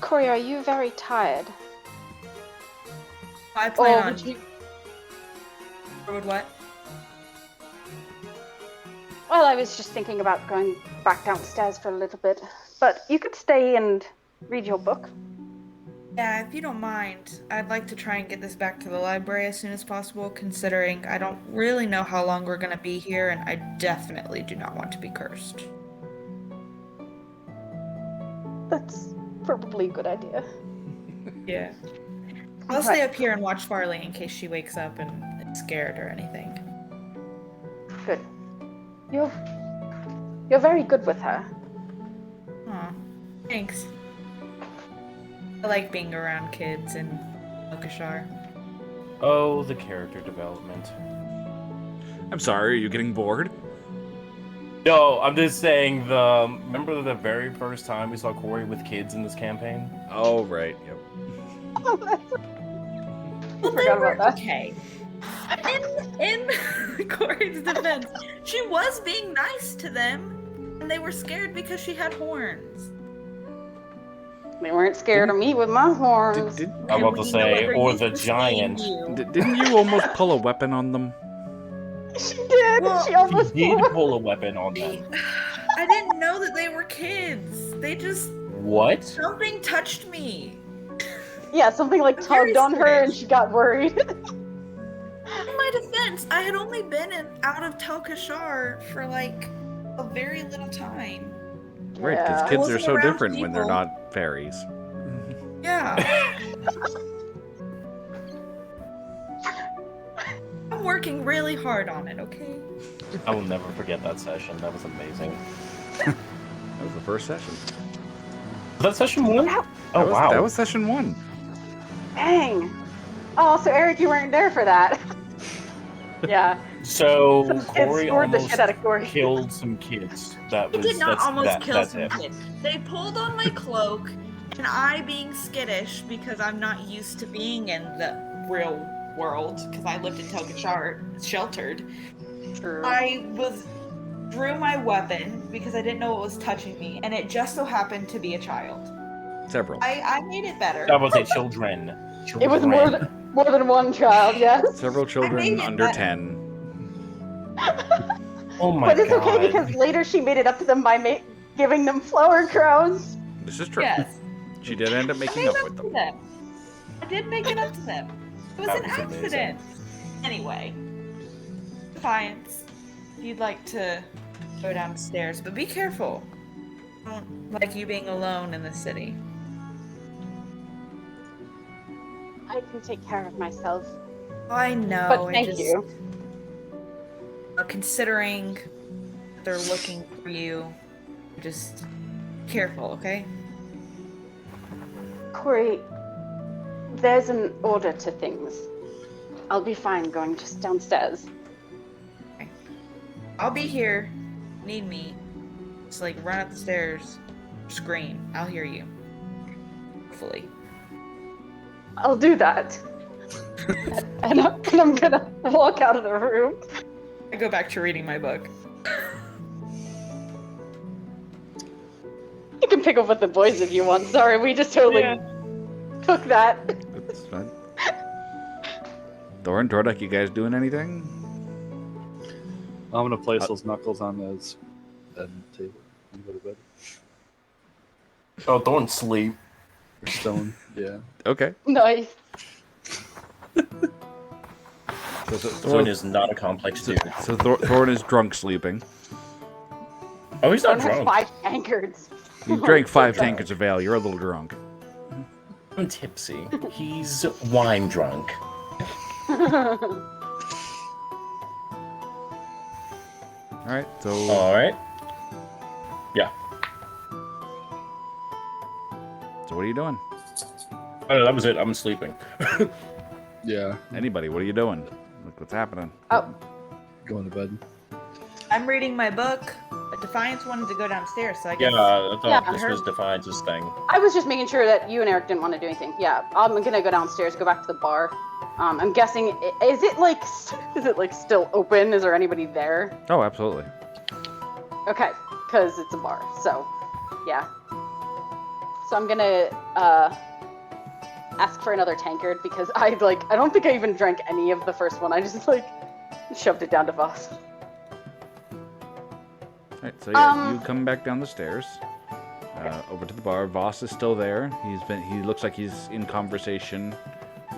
Corey, are you very tired? I plan on... would you... Or would what? Well, I was just thinking about going back downstairs for a little bit. But you could stay and read your book. Yeah, if you don't mind, I'd like to try and get this back to the library as soon as possible, considering I don't really know how long we're gonna be here, and I definitely do not want to be cursed. That's probably a good idea. Yeah. I'll stay up here and watch Farley in case she wakes up and is scared or anything. Good. You're very good with her. Aw, thanks. I like being around kids in Okashar. Oh, the character development. I'm sorry, are you getting bored? No, I'm just saying remember the very first time we saw Corey with kids in this campaign? Oh, right, yep. I forgot about that. Okay. In Corey's defense, she was being nice to them, and they were scared because she had horns. They weren't scared of me with my horns. I'm about to say, or the giant. Didn't you almost pull a weapon on them? She did. Well, she almost Did pull a weapon on them. I didn't know that they were kids. They just What? something touched me. Yeah, something like I'm very tugged on her and skittish. she got worried. In my defense, I had only been out of Tel Kashar for like a very little time. Right, because Yeah. I kids are wasn't so around different when they're people. not fairies. Yeah. I'm working really hard on it, okay? I will never forget that session. That was amazing. That was the first session. Was that session 1? Ow. Oh, wow. That was session 1. Dang. Oh, so Eric, you weren't there for that. Yeah. So Some kids Corey scored the almost shit out of Corey. killed some kids. That They was did not almost kill that's some it. kids. They pulled on my cloak, and I, being skittish because I'm not used to being in the real world, because I lived in Tel Kashar, sheltered, True. I drew my weapon because I didn't know what was touching me, and it just so happened to be a child. Several. I made it better. That was a children. It was more than one child, yes. Several children made it under better. 10. Oh my But it's god. okay because later she made it up to them by giving them flower crowns. This is true. Yes. She did end up I making made up up with to them. them. I did make it up to them. It was That an was amazing. accident. Anyway. Defiance. If you'd like to go downstairs, but be careful. I don't like you being alone in the city. I can take care of myself. I know. But thank you. Considering they're looking for you, just careful, okay? Corey, there's an order to things. I'll be fine going just downstairs. I'll be here. Need me. Just like run up the stairs, scream. I'll hear you. Hopefully. I'll do that. and I'm gonna walk out of the room. I go back to reading my book. You can pick up with the boys if you want. Sorry, we just totally took that. That's fine. Thorin, Tordek, you guys doing anything? I'm gonna place those knuckles on his bed table and go to bed. Oh, don't sleep. Or stone, yeah. Okay. Nice. Thorin is not a complex dude. So Thorin is drunk sleeping. Oh, he's not One has drunk. 5 tankards. You drank 5 tankards of ale. You're a little drunk. I'm tipsy. He's wine drunk. All right. So Alright. Yeah. so what are you doing? Oh, that was it. I'm sleeping. Yeah, Anybody? What are you doing? Look what's happening. Oh, going to bed. I'm reading my book. But Defiance wanted to go downstairs, so I guess. Yeah, I thought Yeah, this her- was Defiance's thing. I was just making sure that you and Eric didn't want to do anything. Yeah, I'm gonna go downstairs, go back to the bar. I'm guessing, is it like still open? Is there anybody there? Oh, absolutely. Okay, because it's a bar, so yeah. So I'm gonna ask for another tankard because I don't think I even drank any of the first one. I just shoved it down to Voss. All right. So yeah, you come back down the stairs, over to the bar. Voss is still there. He looks like he's in conversation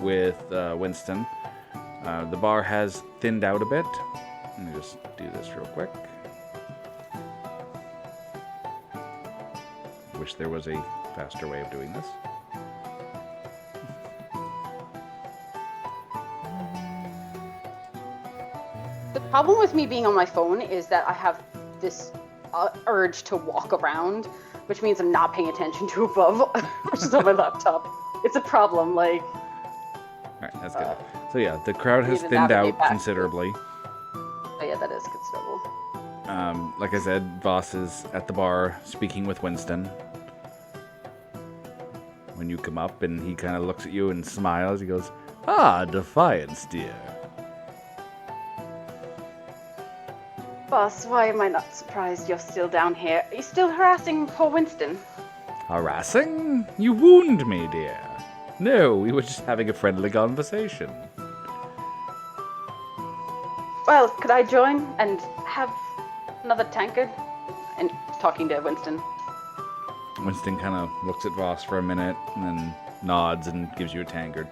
with Winston. The bar has thinned out a bit. Let me just do this real quick. Wish there was a faster way of doing this. The problem with me being on my phone is that I have this urge to walk around, which means I'm not paying attention to above, which is on my laptop. It's a problem, like. All right, that's good. So yeah, the crowd has Need to thinned navigate out back. considerably. Oh yeah, that is considerable. Like I said, Voss is at the bar speaking with Winston. When you come up, and he kind of looks at you and smiles. He goes, "Ah, Defiance, dear." Boss, why am I not surprised you're still down here? Are you still harassing poor Winston? Harassing? You wound me, dear. No, we were just having a friendly conversation. Well, could I join and have another tankard? and talking to Winston. Winston kind of looks at Voss for a minute and then nods and gives you a tankard.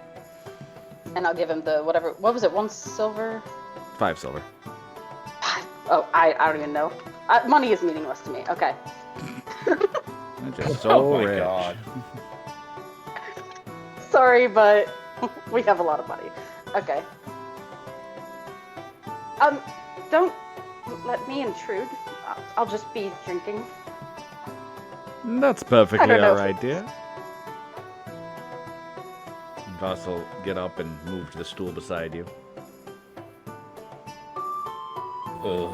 And I'll give him the whatever. What was it? 1 silver? 5 silver. Oh, I don't even know. Money is meaningless to me. Okay. That's just so Oh my rich. god. Sorry, but we have a lot of money. Okay. Don't let me intrude. I'll just be drinking. That's perfectly I don't know. alright, dear. Voss will get up and move to the stool beside you. Ugh.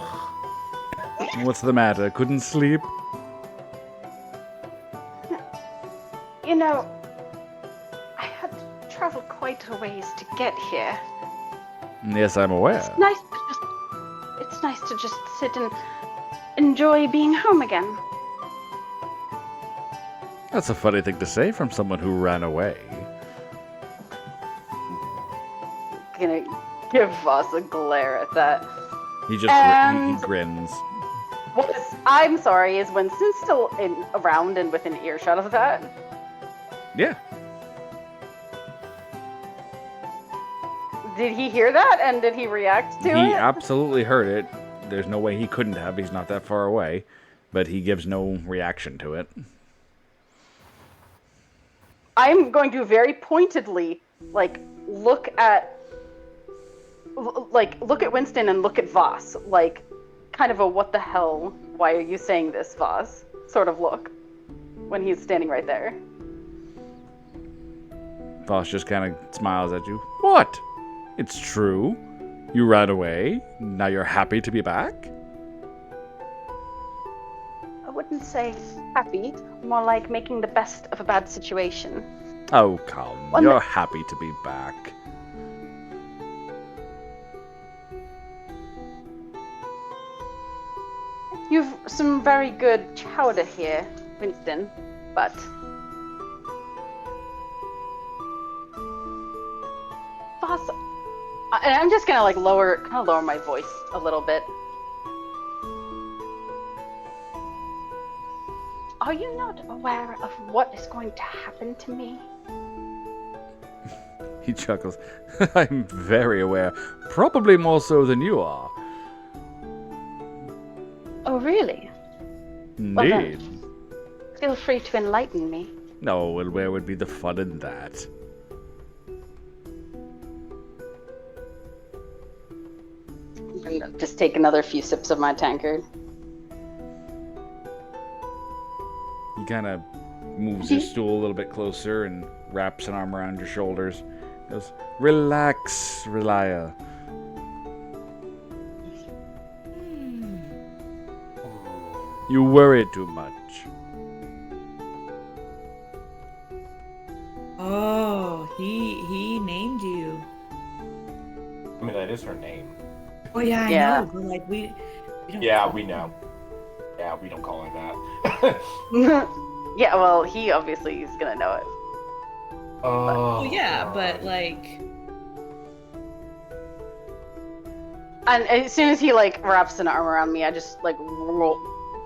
What's the matter? Couldn't sleep? You know, I had to travel quite a ways to get here. Yes, I'm aware. It's nice to just sit and enjoy being home again. That's a funny thing to say from someone who ran away. Gonna give us a glare at that. He just And- he grins. I'm sorry, is Winston still around and within earshot of that? Yeah. Did he hear that and did he react to He it? absolutely heard it. There's no way he couldn't have. He's not that far away. But he gives no reaction to it. I'm going to very pointedly, look at Winston and look at Voss, kind of a what the hell, why are you saying this, Voss, sort of look, when he's standing right there. Voss just kind of smiles at you. What? It's true. You ran away. Now you're happy to be back? I wouldn't say happy, more like making the best of a bad situation. Oh, come. Well, You're no- happy to be back. You've some very good chowder here, Winston, but Voss, and I'm just gonna lower my voice a little bit. Are you not aware of what is going to happen to me? He chuckles. I'm very aware. Probably more so than you are. Oh, really? Well, then- Indeed. Feel free to enlighten me. No, well, where would be the fun in that? I'm gonna just take another few sips of my tankard. He kind of moves his stool a little bit closer and wraps an arm around your shoulders. Goes, relax, Relia. You worry too much. Oh, he named you. I mean, that is her name. Oh yeah, I Yeah. know. But we don't Yeah, call we her know. that. Yeah, we don't call her that. Yeah, well, he obviously is gonna know it. Oh, Oh yeah, God. but And as soon as he wraps an arm around me, I just roll,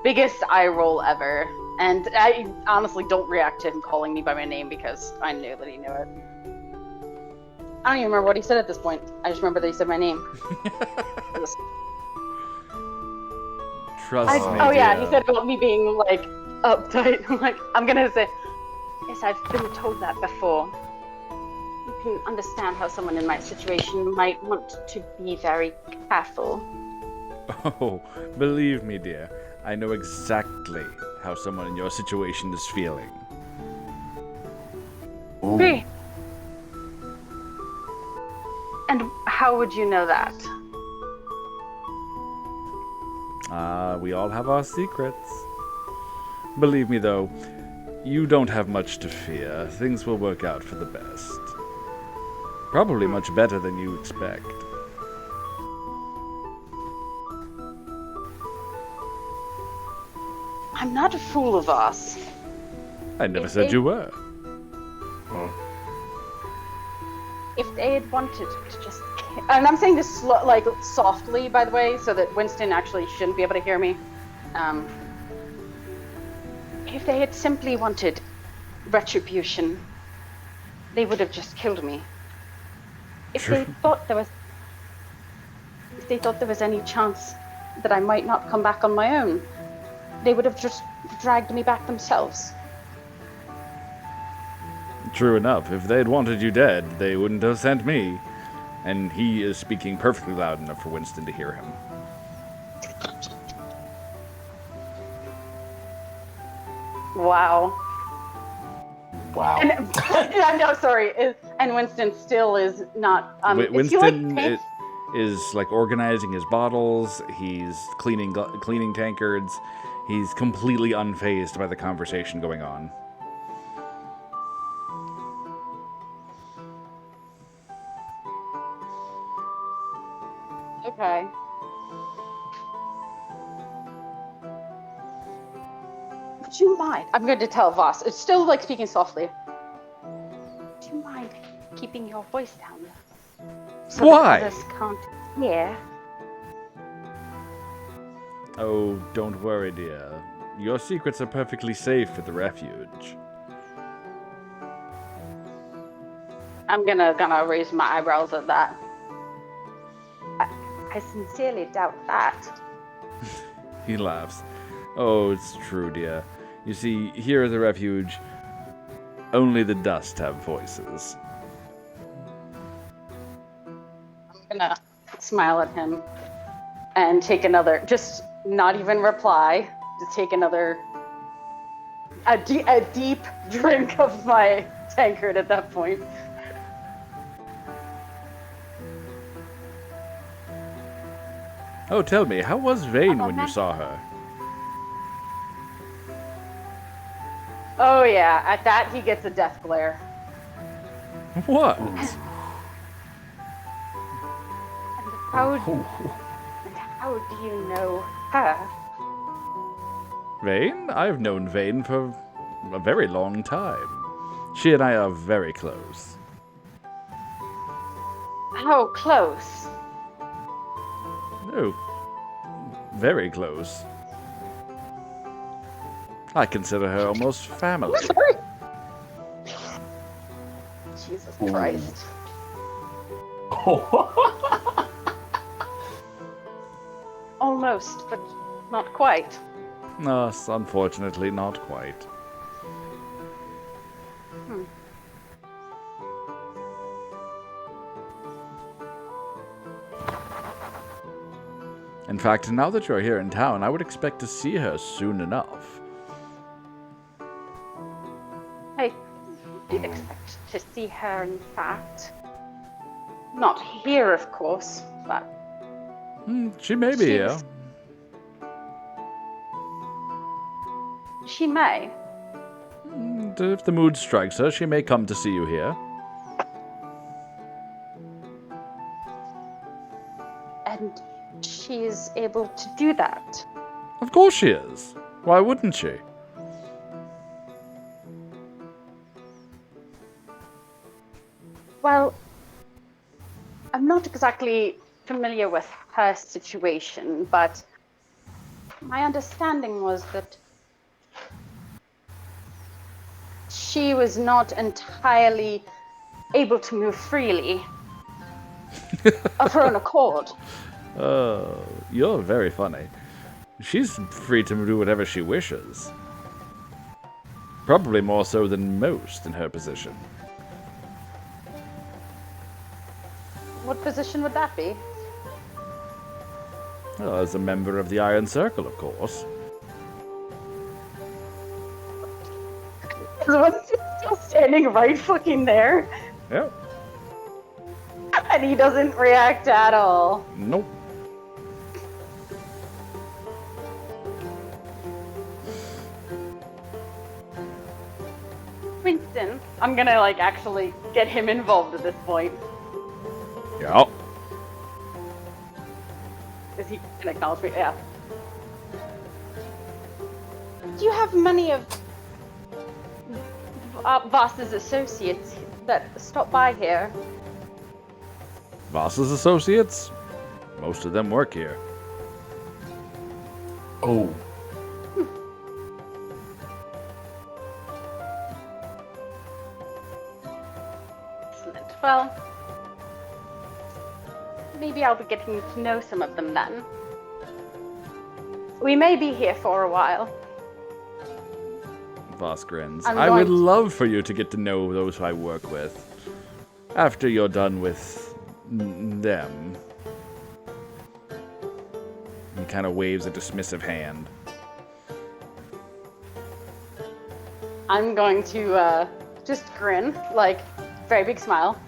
biggest eye roll ever. And I honestly don't react to him calling me by my name because I knew that he knew it. I don't even remember what he said at this point. I just remember that he said my name. Trust me, Oh yeah, dear. he said about me being uptight. I'm gonna say, yes, I've been told that before. You can understand how someone in my situation might want to be very careful. Oh, believe me, dear. I know exactly how someone in your situation is feeling. Great. And how would you know that? We all have our secrets. Believe me, though, you don't have much to fear. Things will work out for the best. Probably much better than you expect. I'm not a fool of us. I never said you were. If they had wanted to just, and I'm saying this softly, by the way, so that Winston actually shouldn't be able to hear me. If they had simply wanted retribution, they would have just killed me. If True. they thought there was any chance that I might not come back on my own, they would have just dragged me back themselves. True enough. If they'd wanted you dead, they wouldn't have sent me. And he is speaking perfectly loud enough for Winston to hear him. Wow. Wow. And, yeah, no, sorry. And Winston still is not. Winston is like organizing his bottles. He's cleaning tankards. He's completely unfazed by the conversation going on. Okay. Would you mind? I'm going to tell Voss. It's still like speaking softly. Do you mind keeping your voice down? So Why? that others can't hear. Oh, don't worry, dear. Your secrets are perfectly safe at the refuge. I'm gonna raise my eyebrows at that. I sincerely doubt that. He laughs. Oh, it's true, dear. You see, here at the refuge, only the dust have voices. I'm gonna smile at him and take another, just not even reply, just take a deep drink of my tankard at that point. Oh, tell me, how was Vane when you saw her? Oh yeah, at that he gets a death glare. What? And how do you know her? Vane? I've known Vane for a very long time. She and I are very close. How close? Oh, very close. I consider her almost family. Sorry. Jesus Christ. Almost, but not quite. No, unfortunately, not quite. In fact, now that you're here in town, I would expect to see her soon enough. I did expect to see her, in fact. Not here, of course, but She may be here. she may. And if the mood strikes her, she may come to see you here. And she is able to do that. Of course she is. Why wouldn't she? Well, I'm not exactly familiar with her situation, but my understanding was that she was not entirely able to move freely of her own accord. Oh, you're very funny. She's free to do whatever she wishes. Probably more so than most in her position. What position would that be? Well, as a member of the Iron Circle, of course. Was he still standing right fucking there? Yep. And he doesn't react at all. Nope. Winston, I'm gonna like actually get him involved at this point. Yep. Is he gonna acknowledge me? Yeah. Do you have many of Voss's associates that stop by here? Voss's associates? Most of them work here. Oh. Well, maybe I'll be getting to know some of them then. We may be here for a while. Voss grins. I'm I would going to- love for you to get to know those who I work with. After you're done with them. He kind of waves a dismissive hand. I'm going to just grin, like, very big smile.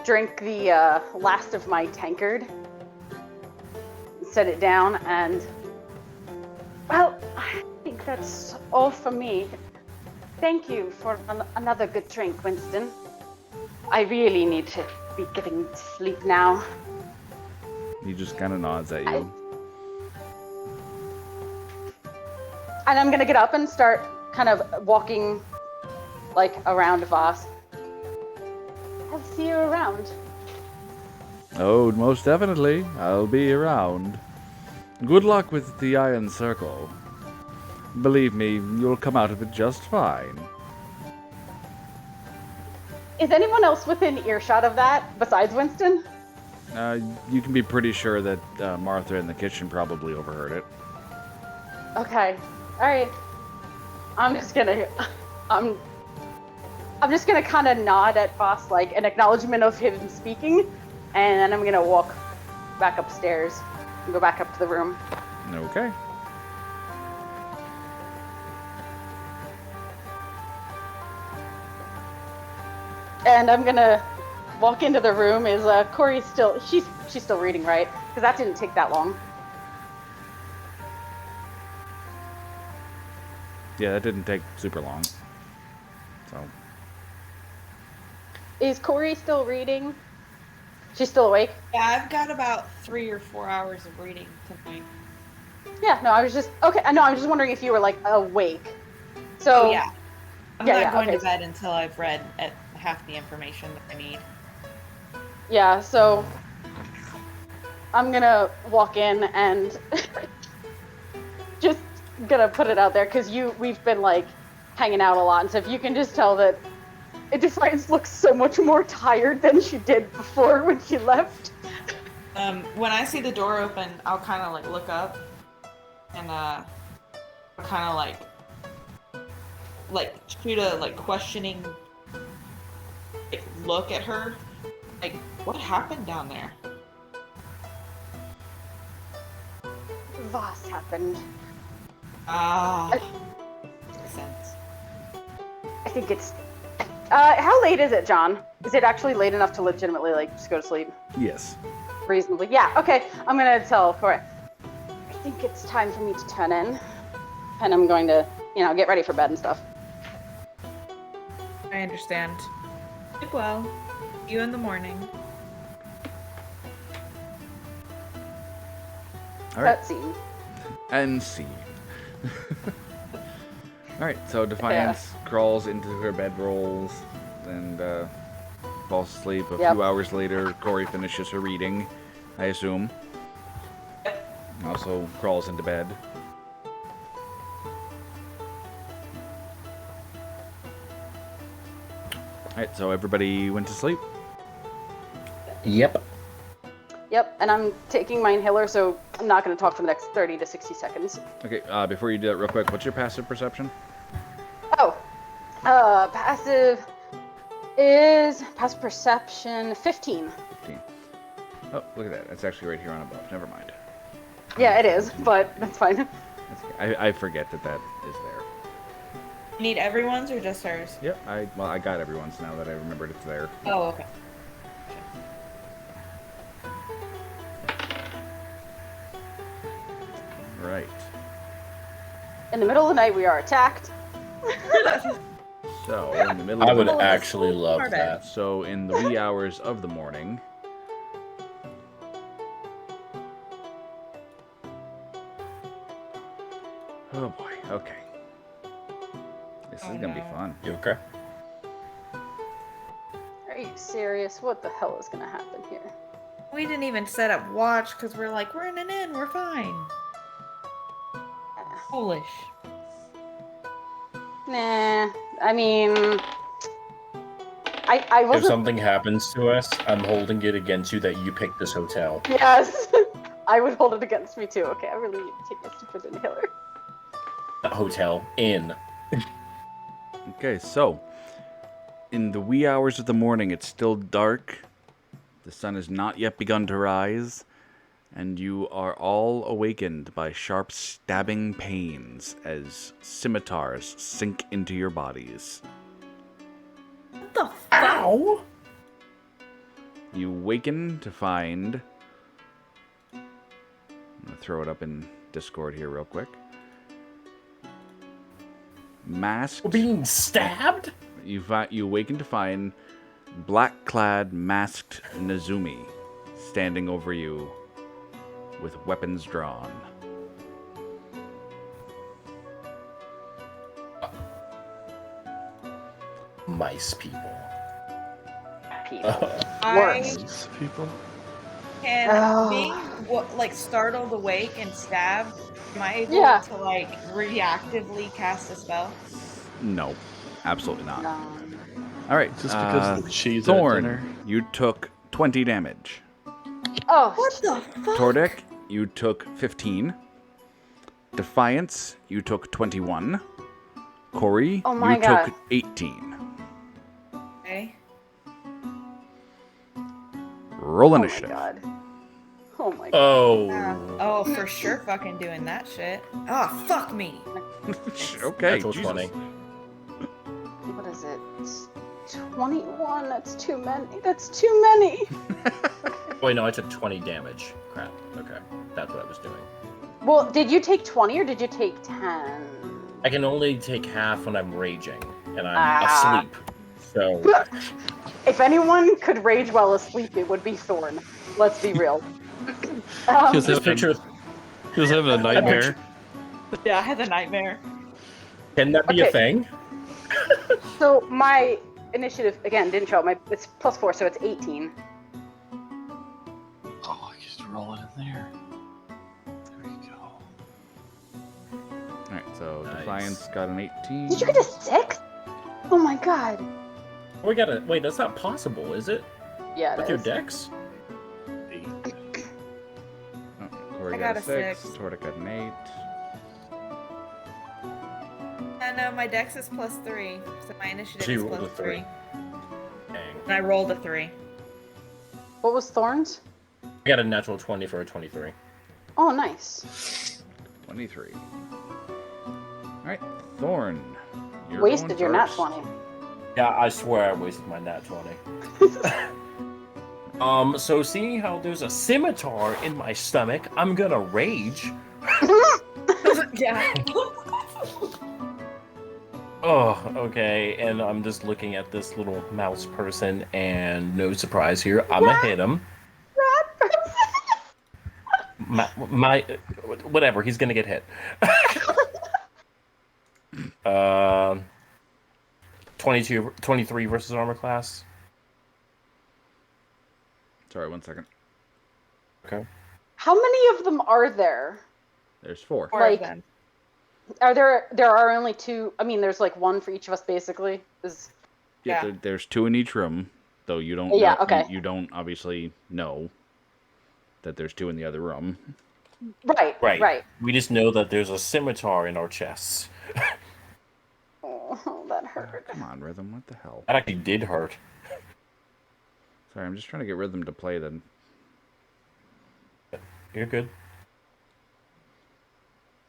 Drink the last of my tankard. Set it down and... Well, I think that's all for me. Thank you for another good drink, Winston. I really need to be getting to sleep now. He just kind of nods at you. And I'm gonna get up and start kind of walking, like, around Voss. I'll see you around. Oh, most definitely. I'll be around. Good luck with the Iron Circle. Believe me, you'll come out of it just fine. Is anyone else within earshot of that besides Winston? You can be pretty sure that Martha in the kitchen probably overheard it. Okay. Alright. I'm just gonna kind of nod at Voss, like an acknowledgement of him speaking, and then I'm gonna walk back upstairs and go back up to the room. Okay. And I'm gonna walk into the room. Is Corey still? She's still reading, right? Because that didn't take that long. Yeah, that didn't take super long. So, Is Corey still reading? She's still awake? Yeah, I've got about 3 or 4 hours of reading tonight. Yeah, no, I was just okay. No, I was just wondering if you were like awake. So Oh, yeah. I'm Yeah, not yeah, going okay. to bed until I've read at half the information that I need. yeah, so I'm gonna walk in and just gonna put it out there because we've been like hanging out a lot, and so if you can just tell that Defiance looks so much more tired than she did before when she left. When I see the door open, I'll kind of like look up and kind of like shoot a like questioning like look at her. Like, what happened down there? Voss happened. Ah, makes sense. I think it's. How late is it, John? Is it actually late enough to legitimately like just go to sleep? yes. Reasonably, yeah. Okay, I'm gonna tell Corey. I think it's time for me to turn in, and I'm going to, get ready for bed and stuff. I understand. Sleep well. See you in the morning. All right. Cutscene. And scene. Alright, so Defiance crawls into her bedrolls and falls asleep. A Yep. few hours later, Corey finishes her reading, I assume. Also crawls into bed. Alright, so everybody went to sleep? Yep. Yep, and I'm taking my inhaler, so I'm not going to talk for the next 30 to 60 seconds. Okay, before you do that real quick, what's your passive perception? Oh, passive perception 15. 15. Oh, look at that. That's actually right here on above. Never mind. Yeah, it is, but that's fine. That's okay. I forget that is there. Need everyone's or just hers? Yep, I got everyone's now that I remembered it's there. Oh, okay. Right. In the middle of the night, we are attacked. So, in the middle I of would the actually love Our that. bed. So, in the wee hours of the morning, oh boy, okay. This is Oh, gonna be no. fun. You okay? Are you serious? What the hell is going to happen here? We didn't even set up watch because we're like, we're in an inn, we're fine. Foolish. Nah, I mean, I If wasn't. something happens to us, I'm holding it against you that you picked this hotel. Yes. I would hold it against me too. Okay, I really need to take my stupid inhaler. Hotel inn. Okay, so in the wee hours of the morning, it's still dark. The sun has not yet begun to rise, and you are all awakened by sharp stabbing pains as scimitars sink into your bodies. What the fuck? Ow! You waken to find... I'm going to throw it up in Discord here real quick. Masked... We're being stabbed? You awaken to find black-clad, masked Nezumi standing over you with weapons drawn. Mice people. People. I Worse. These people. can Oh. being startled awake and stabbed. Am I able Yeah. to like reactively cast a spell? No, absolutely not. Um, All right, Just because of the cheese Thorn, at dinner. you took 20 damage. oh. What the fuck? Tordek, you took 15. Defiance, you took 21. Corey, Oh my you God. took 18. Okay. Roll Oh my initiative. god. Oh my god. Oh. Oh, for sure fucking doing that shit. Ah, fuck me. Okay, Natural Jesus. 20. What is it? It's 21. That's too many. That's too many. Wait, no, I took 20 damage. Crap. Okay. That's what I was doing. Well, did you take 20 or did you take 10? I can only take half when I'm raging, and I'm Ah. asleep. So, If anyone could rage while asleep, it would be Thorn. Let's be real. Because just picture, He was having a nightmare. Yeah, I had a nightmare. can that be Okay. a thing? So my initiative again didn't show up. It's +4, so it's 18. Oh, I just roll it in there. There you go. All right, so Nice. Defiance got an 18. Did you get a 6? Oh my god. We gotta, wait, that's not possible, is it? Yeah, With it your is. dex? Oh, Corey I got got a a 6. six. Tordek got an 8. No, my dex is +3, so my initiative So you is rolled a +3. Dang. And I rolled a 3. What was Thorn's? I got a natural 20 for a 23. Oh, nice. 23. All right, Thorn. You're Wasted going your nat first. 20. Yeah, I swear I wasted my nat 20. So seeing how there's a scimitar in my stomach, I'm gonna rage. Yeah. Oh, okay, and I'm just looking at this little mouse person, and no surprise here, I'm gonna hit him. My whatever, he's gonna get hit. 23 versus armor class. Sorry, 1 second. Okay. How many of them are there? There's 4. Four Like- of them. Are there are only 2? I mean, there's like 1 for each of us basically. Is Yeah, Yeah. there's 2 in each room, though you don't. Yeah, know, okay. You don't obviously know that there's 2 in the other room. right. We just know that there's a scimitar in our chests. Oh, that hurt. Come on, Rhythm. What the hell? That actually did hurt. Sorry, I'm just trying to get Rhythm to play then. You're good.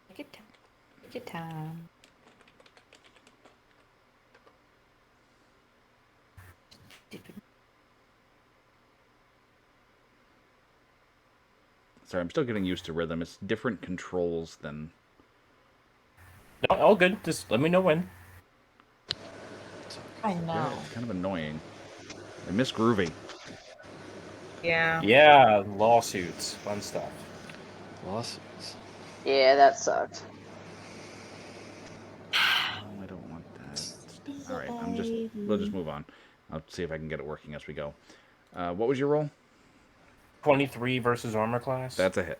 Take your time. Take your time. Stupid. Sorry, I'm still getting used to Rhythm. It's different controls than... No, all good. Just let me know when. I know. It's kind of annoying. I miss Groovy. Yeah. Yeah, lawsuits, fun stuff. Lawsuits. Yeah, that sucked. Oh, I don't want that. All right, we'll just move on. I'll see if I can get it working as we go. What was your roll? 23 versus armor class. That's a hit.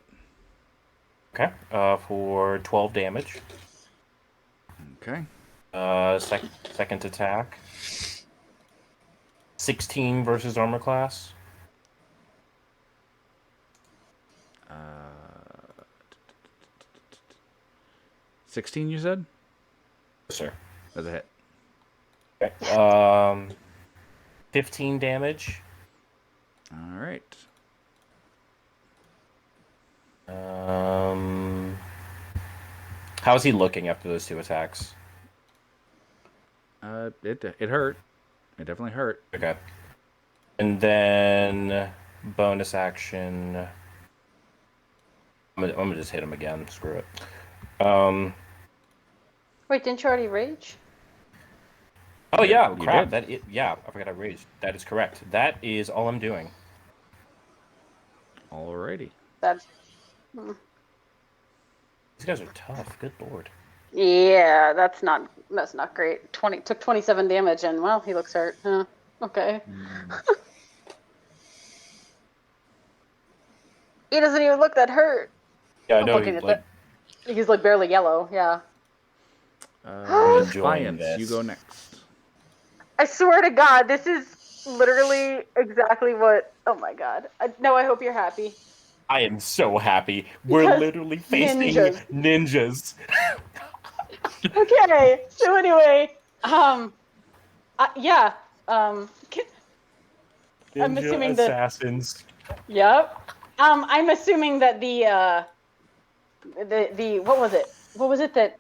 Okay. For 12 damage. Okay. Second attack. 16 versus armor class. 16, you said? Yes, sir. That's a hit. Okay. 15 damage. All right. How's he looking after those 2 attacks? It hurt. It definitely hurt. Okay. And then bonus action. I'm gonna just hit him again. Screw it. Wait, didn't you already rage? Oh yeah, You crap. did. Yeah, I forgot I raged. That is correct. That is all I'm doing. Alrighty. That's These guys are tough. Good lord. yeah. That's not great. 27 damage, and well, he looks hurt. Huh. Okay. He doesn't even look that hurt. Yeah, I I'm know. looking at that. He's like barely yellow. Yeah. enjoying Defiance, this. you go next. I swear to God, this is literally exactly what. Oh my God. No, I hope you're happy. I am so happy. We're Because literally facing ninjas. Okay. So anyway, yeah. I'm Ninja assuming that. assassins. Yep. I'm assuming that the what was it? What was it that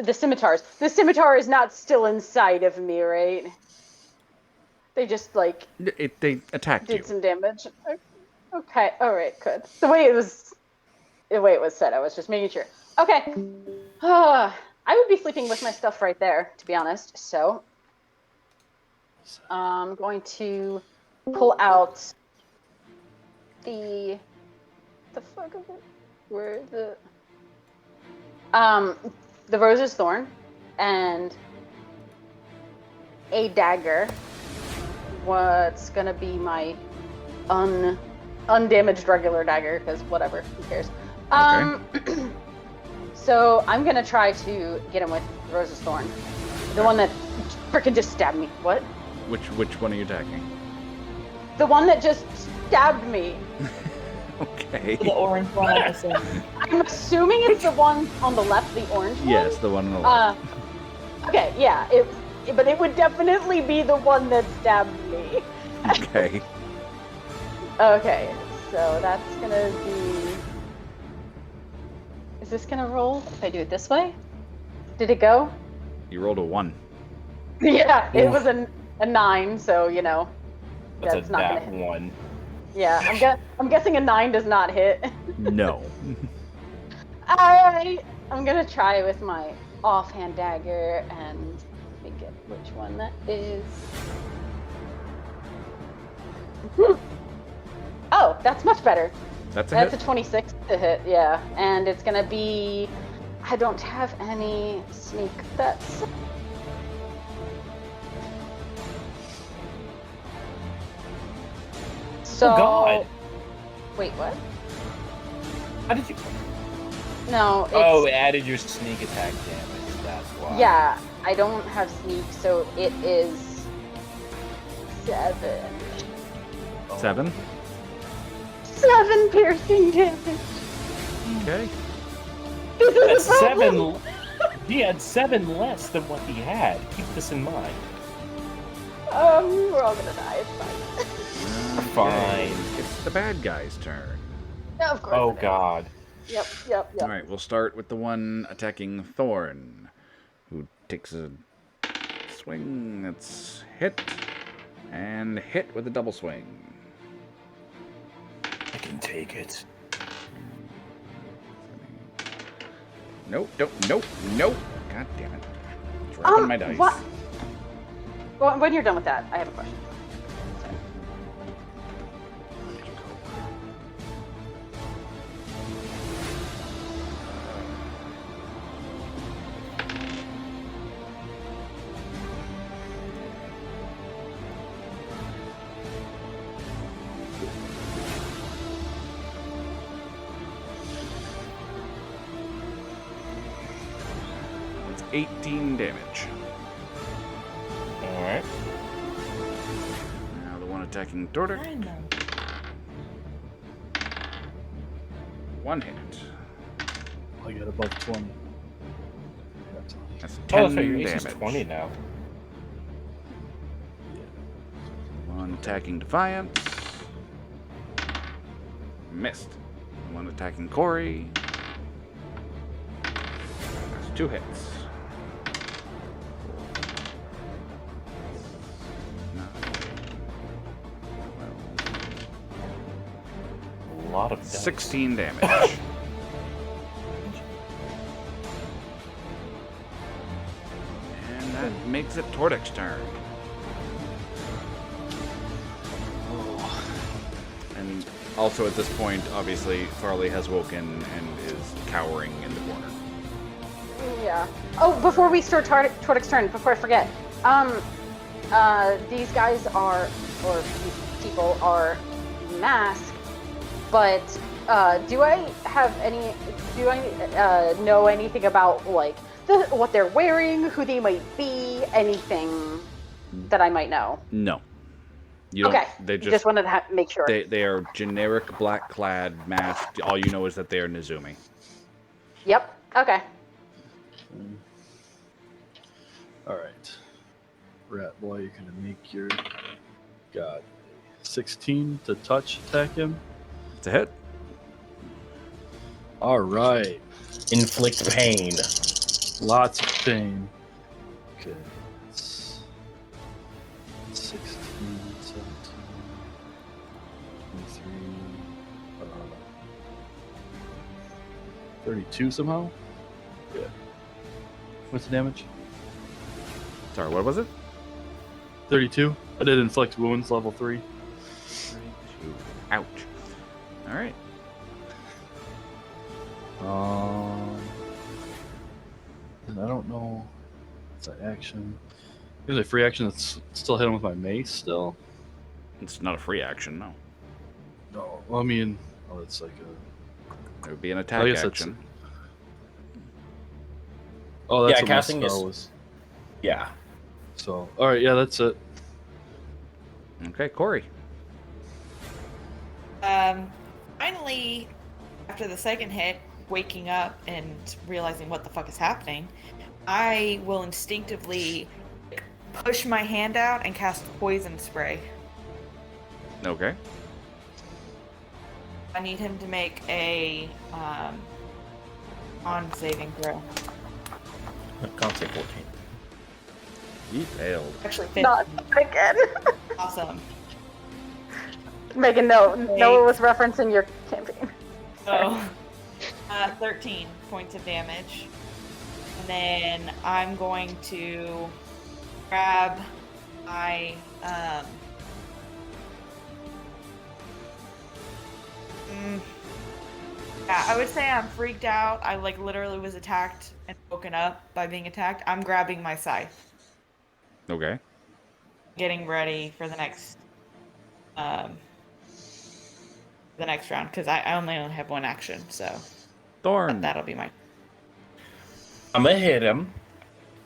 the scimitars? The scimitar is not still inside of me, right? They just like They attacked you. did some damage. Okay. All right. Good. The way it was said, I was just making sure. Okay. I would be sleeping with my stuff right there, to be honest. So I'm going to pull out the fuck of it? Where the Rose's Thorn and a dagger. What's gonna be my undamaged regular dagger? Because whatever, who cares? So I'm gonna try to get him with Rose's Thorn, the one that freaking just stabbed me. What? Which one are you attacking? The one that just stabbed me. Okay. The orange one, I assume. I'm assuming it's the one on the left, the orange one. Yes, the one on the left. Okay, yeah, but it would definitely be the one that stabbed me. Okay. Okay, so that's gonna be. Is this gonna roll if I do it this way? Did it go? You rolled a 1. Yeah, it Oof. was a 9, so you know. That's not gonna that hit. one. Yeah, I'm guessing a 9 does not hit. No. Alright, I'm gonna try with my offhand dagger and let me get which one that is. Oh, that's much better. That's a That's hit. a 26 to hit, yeah. And it's gonna be. I don't have any sneak. That's. So. Oh God! Wait, what? How did you? No, it's. Oh, it added your sneak attack damage. That's why. Yeah, I don't have sneak, so it is 7. 7. 7 piercing damage. Okay. This is That's a problem. 7. He had 7 less than what he had. Keep this in mind. We're all gonna die. It's fine. Fine. It's the bad guy's turn. Yeah, of course. Oh it is. God. Yep. All right, we'll start with the one attacking Thorn, who takes a swing that's hit, and hit with a double swing. I can take it. Nope. God damn it. Dropping my dice. What? Well, when you're done with that, I have a question. It's 18 damage. All right. attacking Tordik. Find them. 1 hit. I got above 20. That's Oh, 10 so your AC is damage. 20 now. 1 attacking Defiance. Missed. 1 attacking Corey. That's 2 hits. 9, A lot of dice. 16 damage. And that makes it Tordek's turn. And also at this point, obviously, Farley has woken and is cowering in the corner. Yeah. Oh, before we start Tordek's turn, before I forget, these guys are, or these people are masked, but do I know anything about like what they're wearing, who they might be, anything that I might know? No. You don't, Okay. They Just wanted to make sure. They are generic black-clad, masked. All you know is that they are Nezumi. Yep. Okay. Alright. Rat boy, you're gonna make your got 16 to touch attack him. It's a hit. Alright. Inflict pain. Lots of pain. Okay. It's 16, 17, 23, 32 somehow? Yeah. What's the damage? Sorry, what was it? 32. I did inflict wounds, level 3. 32. Ouch. All right. And I don't know. It's an action. There's a free action that's still hit him with my mace still. It's not a free action, no. No, well, I mean, oh, it's like a. It would be an I attack guess action. Oh, that's Yeah, what my casting spell is- was. Yeah. So, all right, yeah, that's it. Okay, Corey. Finally, after the second hit, waking up and realizing what the fuck is happening, I will instinctively push my hand out and cast poison spray. Okay. I need him to make a con saving throw. Can't say 14. He failed. Actually, 15. Not again. Awesome. Megan, no, it was referencing your campaign. So, 13 points of damage. And then I'm going to grab my, yeah, I would say I'm freaked out. I like literally was attacked and woken up by being attacked. I'm grabbing my scythe, Okay. getting ready for the next round because I only have one action, so Thorn. that'll be my. I'm gonna hit him.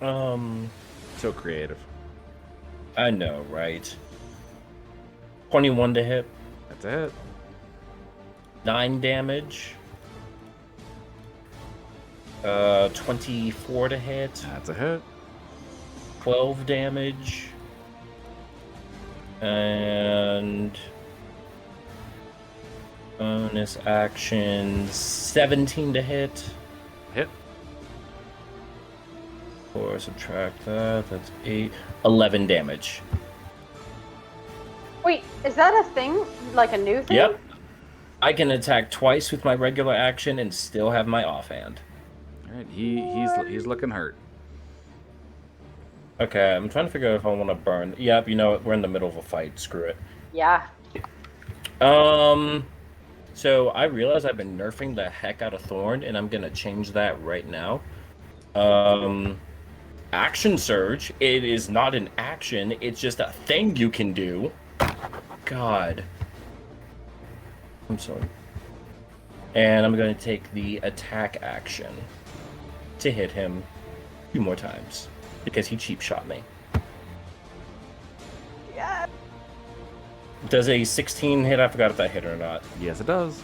So creative. I know, right? 21 to hit. That's a hit. 9 damage. 24 to hit. That's a hit. 12 damage. And bonus action 17 to hit. Hit. Or subtract that. That's 8. 11 damage. Wait, is that a thing? Like a new thing? Yep. I can attack twice with my regular action and still have my offhand. All right. He's looking hurt. Okay, I'm trying to figure out if I want to burn. Yep, you know what? We're in the middle of a fight. Screw it. Yeah. So I realize I've been nerfing the heck out of Thorn, and I'm gonna change that right now. Action Surge. It is not an action. It's just a thing you can do. God. I'm sorry. And I'm gonna take the attack action to hit him 2 more times because he cheap shot me. Yeah. Does a 16 hit? I forgot if that hit or not. Yes, it does.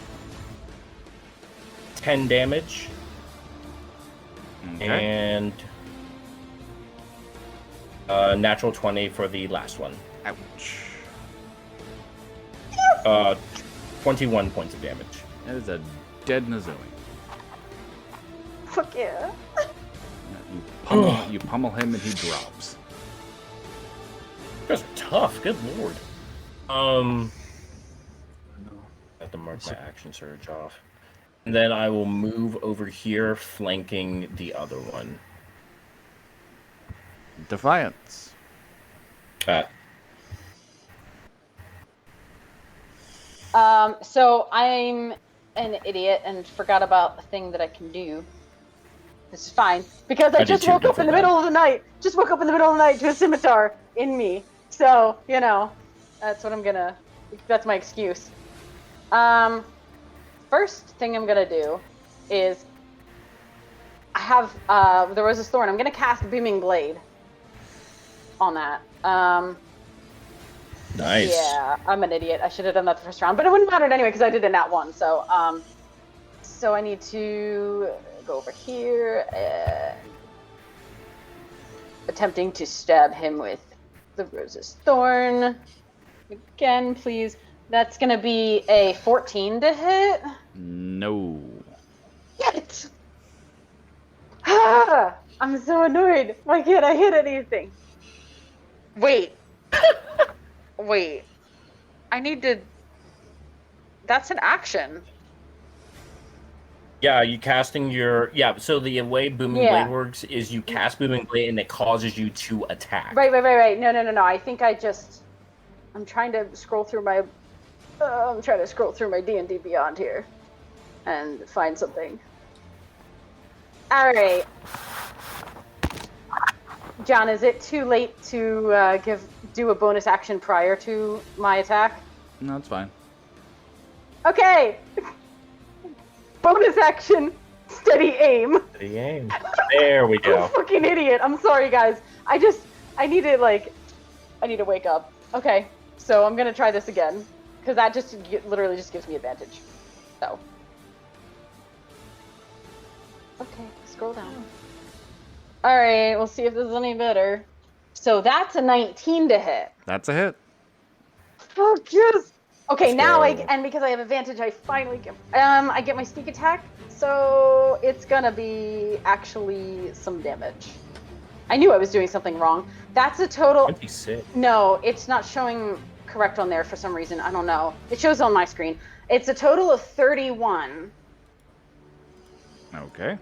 10 damage. Okay. And natural 20 for the last one. Ouch. 21 points of damage. That is a dead Nazoe. Fuck yeah. You pummel him and he drops. You guys are tough. Good lord. I have to mark my action surge off. And then I will move over here, flanking the other one. Defiance. So I'm an idiot and forgot about the thing that I can do. This is fine because I I did just too, woke don't up in the feel bad. middle of the night. Just woke up in the middle of the night to a scimitar in me. So that's what I'm gonna. That's my excuse. First thing I'm gonna do is I have the Rose's Thorn. I'm gonna cast Beaming Blade on that. Nice. Yeah, I'm an idiot. I should have done that the first round, but it wouldn't matter anyway because I did in that one. So so I need to go over here, attempting to stab him with the Rose's Thorn. Again, please. That's gonna be a 14 to hit. No. Yet. Ah, I'm so annoyed. Why can't I hit anything? Wait. Wait. I need to. That's an action. Yeah, you casting your so the way Booming Yeah. Blade works is you cast Booming Blade and it causes you to attack. Right. No. I think I'm trying to scroll through my. I'm trying to scroll through my D&D Beyond here, and find something. All right. John, is it too late to do a bonus action prior to my attack? No, it's fine. Okay. Bonus action, steady aim. The aim. There we I'm go. a fucking idiot. I'm sorry, guys. I need to wake up. Okay, so I'm gonna try this again because that literally just gives me advantage. So. Okay, scroll down. All right, we'll see if this is any better. So that's a 19 to hit. That's a hit. Oh yes. Okay, Let's now go. and because I have advantage, I finally get I get my sneak attack. So it's gonna be actually some damage. I knew I was doing something wrong. That's a total. 26. No, it's not showing correct on there for some reason. I don't know. It shows on my screen. It's a total of 31. Okay.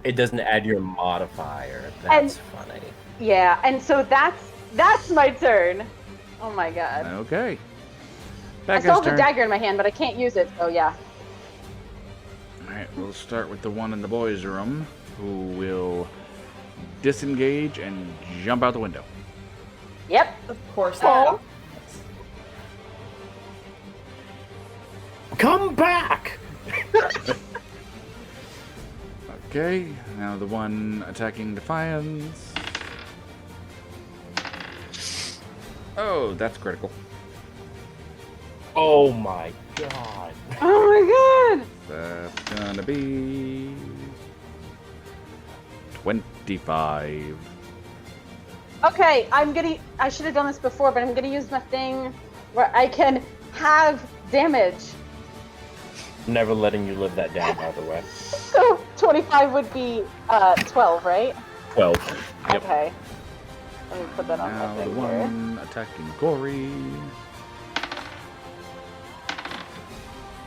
It doesn't add your modifier. That's funny. Yeah, and so that's my turn. Oh my god. Okay. I still have the dagger in my hand, but I can't use it. Oh yeah. Alright, we'll start with the one in the boys' room who will disengage and jump out the window. Yep. Of course. Oh. Come back! Okay, now the one attacking Defiance. Oh, that's critical. Oh my god. Oh my god. That's gonna be 25. Okay, I should have done this before, but I'm gonna use my thing where I can have damage. Never letting you live that down, by the way. So 25 would be 12, right? 12. Yep. Okay. Let me put that on Now my the thing here. one attacking Gory.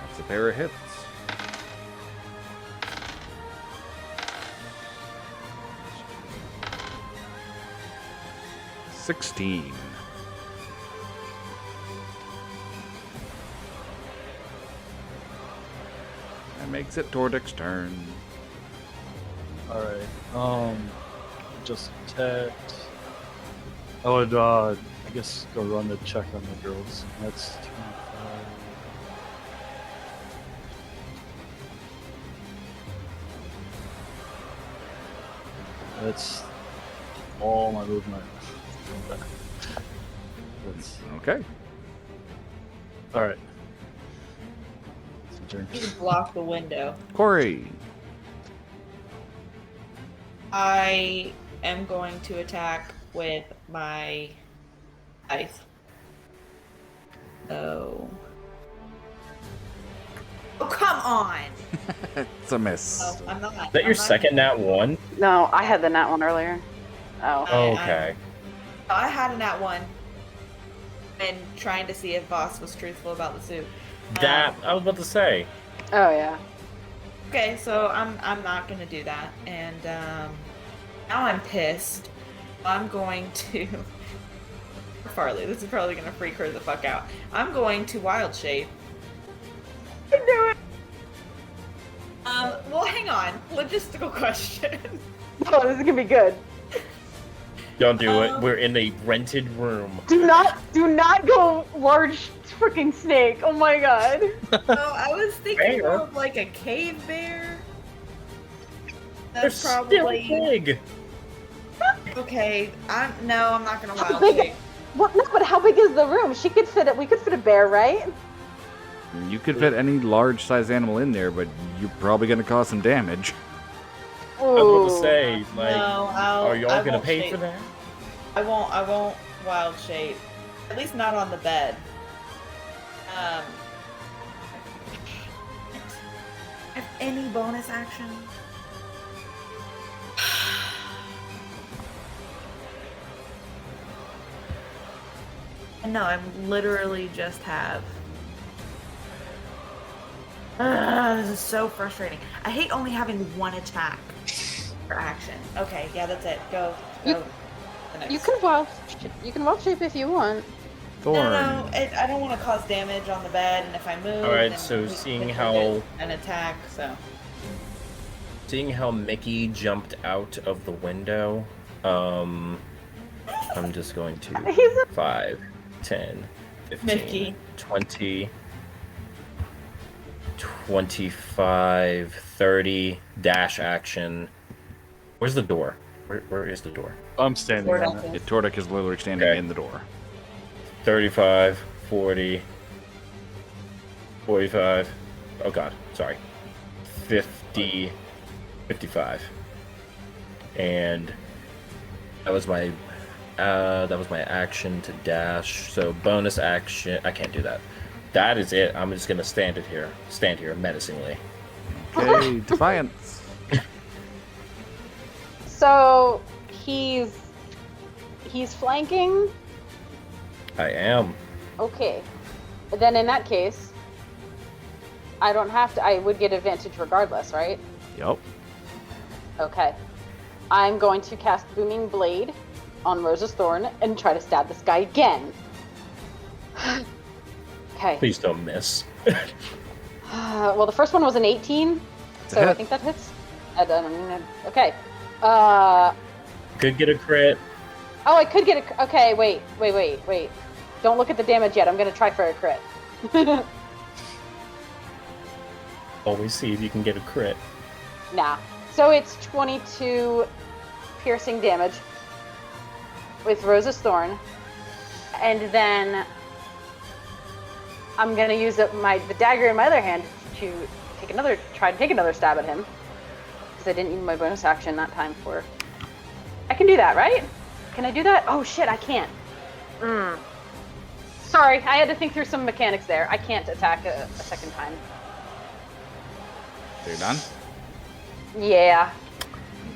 That's a pair of hits. $16. That makes it Tordek's turn. Alright, just attacked. I would, I guess go run the check on the girls. That's 25. That's all my movement. That's Okay. All right. It's your turn. You block the window. Corey. I am going to attack with my ice. Oh. Oh, come on! It's a miss. Oh, I'm not. Is that your second nat 1? No, I had the nat one earlier. Oh. Okay. I had a nat 1. And trying to see if Voss was truthful about the suit. That, I was about to say. Oh yeah. Okay, so I'm not gonna do that, and now I'm pissed. I'm going to Farley. This is probably gonna freak her the fuck out. I'm going to wild shape. I knew it. Well, hang on. Logistical question. Oh, this is gonna be good. Don't do it. We're in a rented room. Do not go large freaking snake. Oh my god. So I was thinking Bear? more of like a cave bear. They're That's still probably big. okay. I'm not gonna How wild big? shape. What? No, but how big is the room? She could fit it. We could fit a bear, right? You could fit any large size animal in there, but you're probably going to cause some damage. I was about to Ooh. say, like, No, are y'all I gonna won't pay shape. for that? I won't wild shape. At least not on the bed. Have any bonus action? No, I literally just have. This is so frustrating. I hate only having one attack for action. Okay, yeah, that's it. Go. You- The next. You can wild shape if you want. Thorn. No, I don't want to cause damage on the bed, and if I move, Alright, then so we seeing can how- get an attack. So Seeing how Mickey jumped out of the window, I'm just going to He's a- 5, 10, 15, Mickey. 20, 25, 30, dash action. Where's the door? Where is the door? I'm standing Lord on help it. us. Tordak is literally standing Okay. in the door. 35, 40, 45. Oh god, sorry. 50, 55. And that was my action to dash. So bonus action, I can't do that. That is it. I'm just gonna stand here menacingly. Okay, Defiance. So he's flanking. I am. Okay. Then in that case, I don't have to. I would get advantage regardless, right? Yup. Okay. I'm going to cast Booming Blade on Rose's Thorn and try to stab this guy again. Okay. Please don't miss. Well, the first one was an 18, It's a so I hit. think that hits. Okay. Could get a crit. Oh, I could get a. Okay, wait. Don't look at the damage yet. I'm gonna try for a crit. Always see if you can get a crit. Nah. So it's 22 piercing damage with Rose's Thorn, and then I'm gonna use up the dagger in my other hand to try to take another stab at him because I didn't use my bonus action that time for. I can do that, right? Can I do that? Oh shit, I can't. Sorry, I had to think through some mechanics there. I can't attack a second time. You're done? Yeah,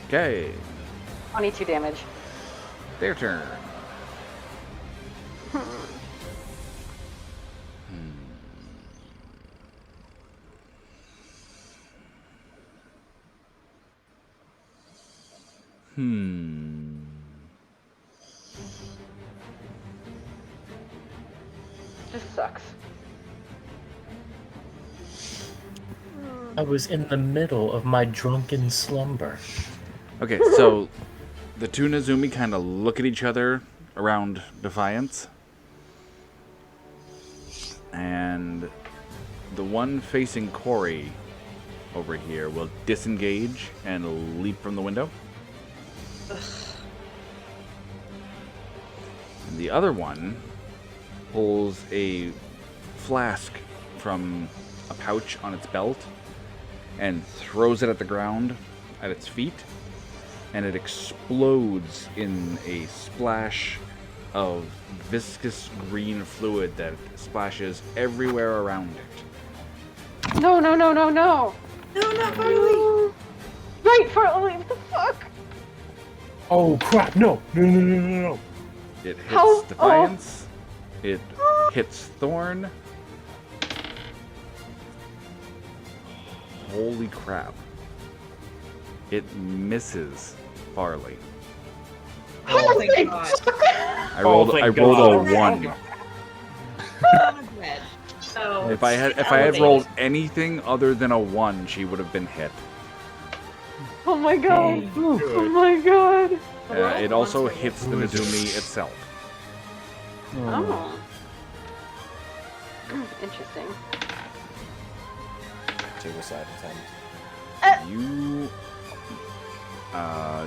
Okay. 22 damage. Their turn. This sucks. I was in the middle of my drunken slumber. Okay, so the two Nazumi kind of look at each other around Defiance. And the one facing Corey over here will disengage and leap from the window. And the other one pulls a flask from a pouch on its belt and throws it at the ground at its feet, and it explodes in a splash of viscous green fluid that splashes everywhere around it. No, no, no, no, no. No, not Farley. Right, Farley, what the fuck? Oh crap! No! No! No! No! No! No! It hits How- Defiance. It hits Thorn. Holy crap. It misses Farley. Oh, thank God. I rolled thank I rolled God. a 1. I'm dead. So If I had she's rolled elevated. anything other than a 1, she would have been hit. Oh my god. Oh my god. It also hits the Mizumi itself. Oh. Interesting. Suicide attempt.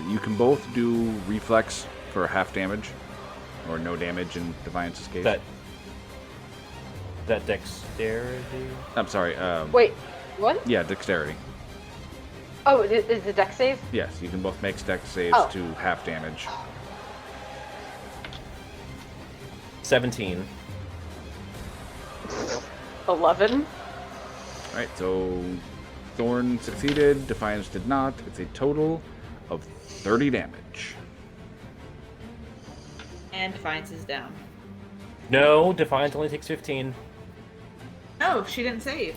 You can both do reflex for half damage, or no damage in Defiance's case. That dexterity. I'm sorry. Wait, what? Yeah, dexterity. Oh, is the deck save? Yes, you can both make dex saves Oh. to half damage. 17. 11. Alright, so Thorn succeeded, Defiance did not. It's a total of 30 damage. And Defiance is down. No, Defiance only takes 15. No, she didn't save.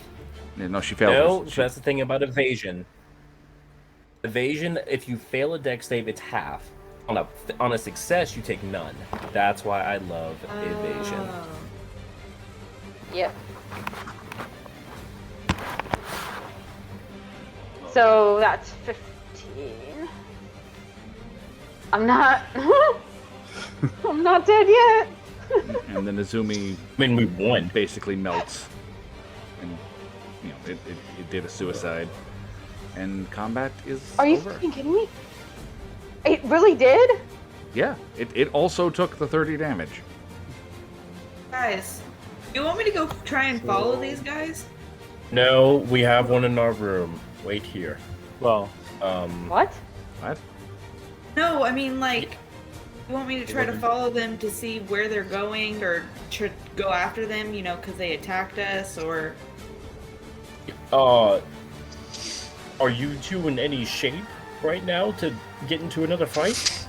Yeah, no, she failed. No, She- that's the thing about evasion. Evasion, if you fail a dex save, it's half. On a success, you take none. That's why I love evasion. Oh. Yep. So that's 15. I'm not. I'm not dead yet. and then Izumi I mean, we won. basically melts. And, you know, it did a suicide. And combat is Are you over. fucking kidding me? It really did? Yeah, it also took the 30 damage. Guys, you want me to go try and follow these guys? No, we have one in our room. Wait here. Well, What? What? No, I mean like, you want me to try to follow them to see where they're going, or to go after them? You know, because they attacked us, or Are you two in any shape right now to get into another fight?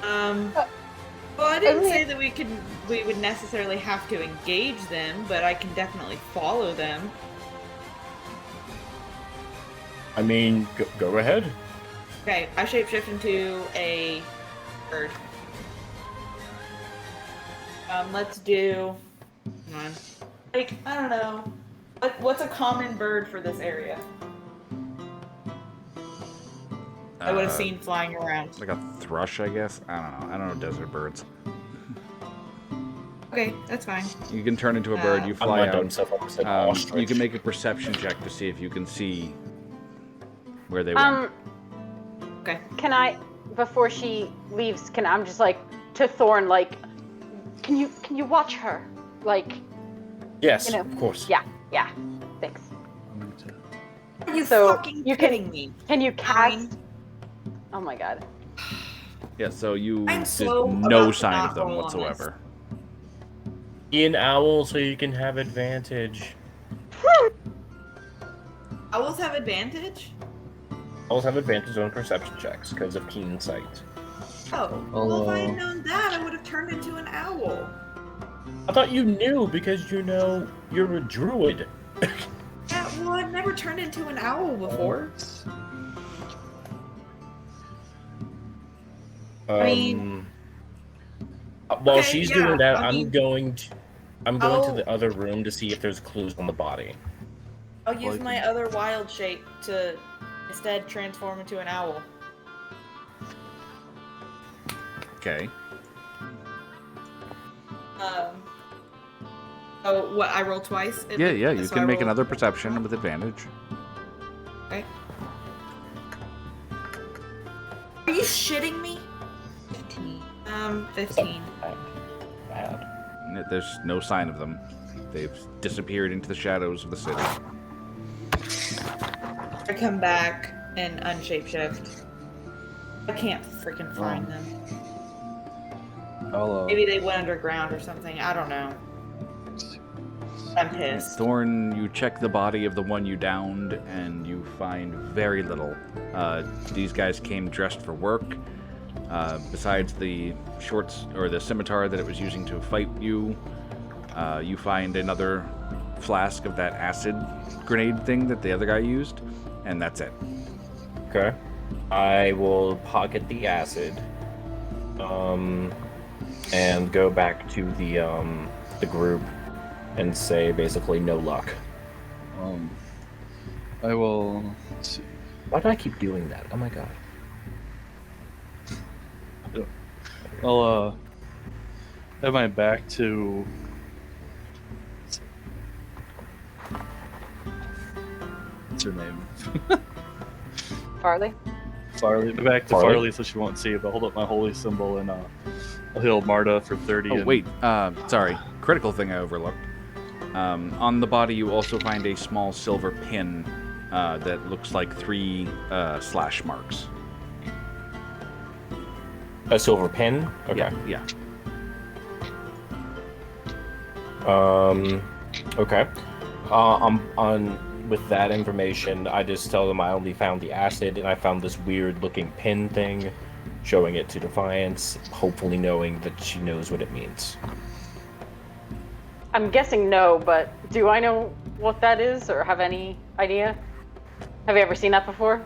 Well, I didn't only- say that we would necessarily have to engage them, but I can definitely follow them. I mean, go ahead. Okay, I shapeshift into a bird. Let's do. Hang on. Like, I don't know. What's a common bird for this area? I would have seen flying around. Like a thrush, I guess? I don't know. I don't know desert birds. Okay, that's fine. You can turn into a bird, you I'm fly not doing out. stuff. I said You ostrich. can make a perception check to see if you can see where they went. Okay. Can I, before she leaves, I'm just like to Thorn, like, can you watch her? Like, Yes, you know, of course. yeah, thanks. Are you So, fucking you can- kidding me? Can you Fine. cast? Oh my god. Yeah, so you I'm there's so no about to sign not of them roll on this. whatsoever. Be an owl so you can have advantage. Owls have advantage? Owls have advantage on perception checks because of keen sight. Oh, well, if I had known that, I would have turned into an owl. I thought you knew because you know you're a druid. Yeah, well, I've never turned into an owl before. I mean- While Okay, she's yeah, doing that, I mean- I'm going to I'll- the other room to see if there's clues on the body. I'll use Like- my other wild shape to instead transform into an owl. Okay. Oh, what? I roll twice? Yeah, you So can I make roll- another perception with advantage. Okay. Are you shitting me? 15. 15. Bad. There's no sign of them. They've disappeared into the shadows of the city. I come back and unshapeshift. I can't freaking find them. I'll Maybe they went underground or something. I don't know. I'm pissed. Thorn, you check the body of the one you downed, and you find very little. These guys came dressed for work. Besides the shorts or the scimitar that it was using to fight you, you find another flask of that acid grenade thing that the other guy used, and that's it. Okay. I will pocket the acid, and go back to the group and say basically no luck. I will. Let's see. Why do I keep doing that? Oh my god. I'll have my back to. What's her name? Farley? Farley. Back to Farley? Farley so she won't see it, but hold up my holy symbol and I'll heal Marta for 30. Oh, and... wait. Sorry. Critical thing I overlooked. On the body, you also find a small silver pin that looks like 3 slash marks. A silver pin? Okay. Yeah. Okay. With that information, I just tell them I only found the acid and I found this weird looking pin thing, showing it to Defiance, hopefully knowing that she knows what it means. I'm guessing no, but do I know what that is or have any idea? Have you ever seen that before?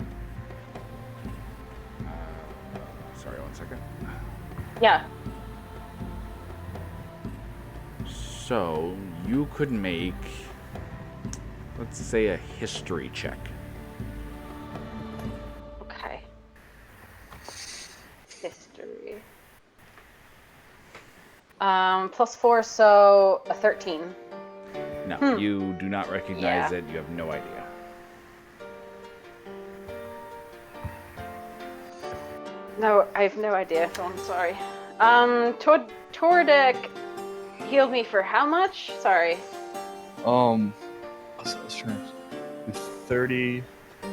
Sorry, 1 second. Yeah. So, you could make, let's say, a history check. Okay. History. +4, so a 13. No, you do not recognize Yeah. it. You have no idea. No, I have no idea, so I'm sorry. Tordek healed me for how much? Sorry. I was trying to do 30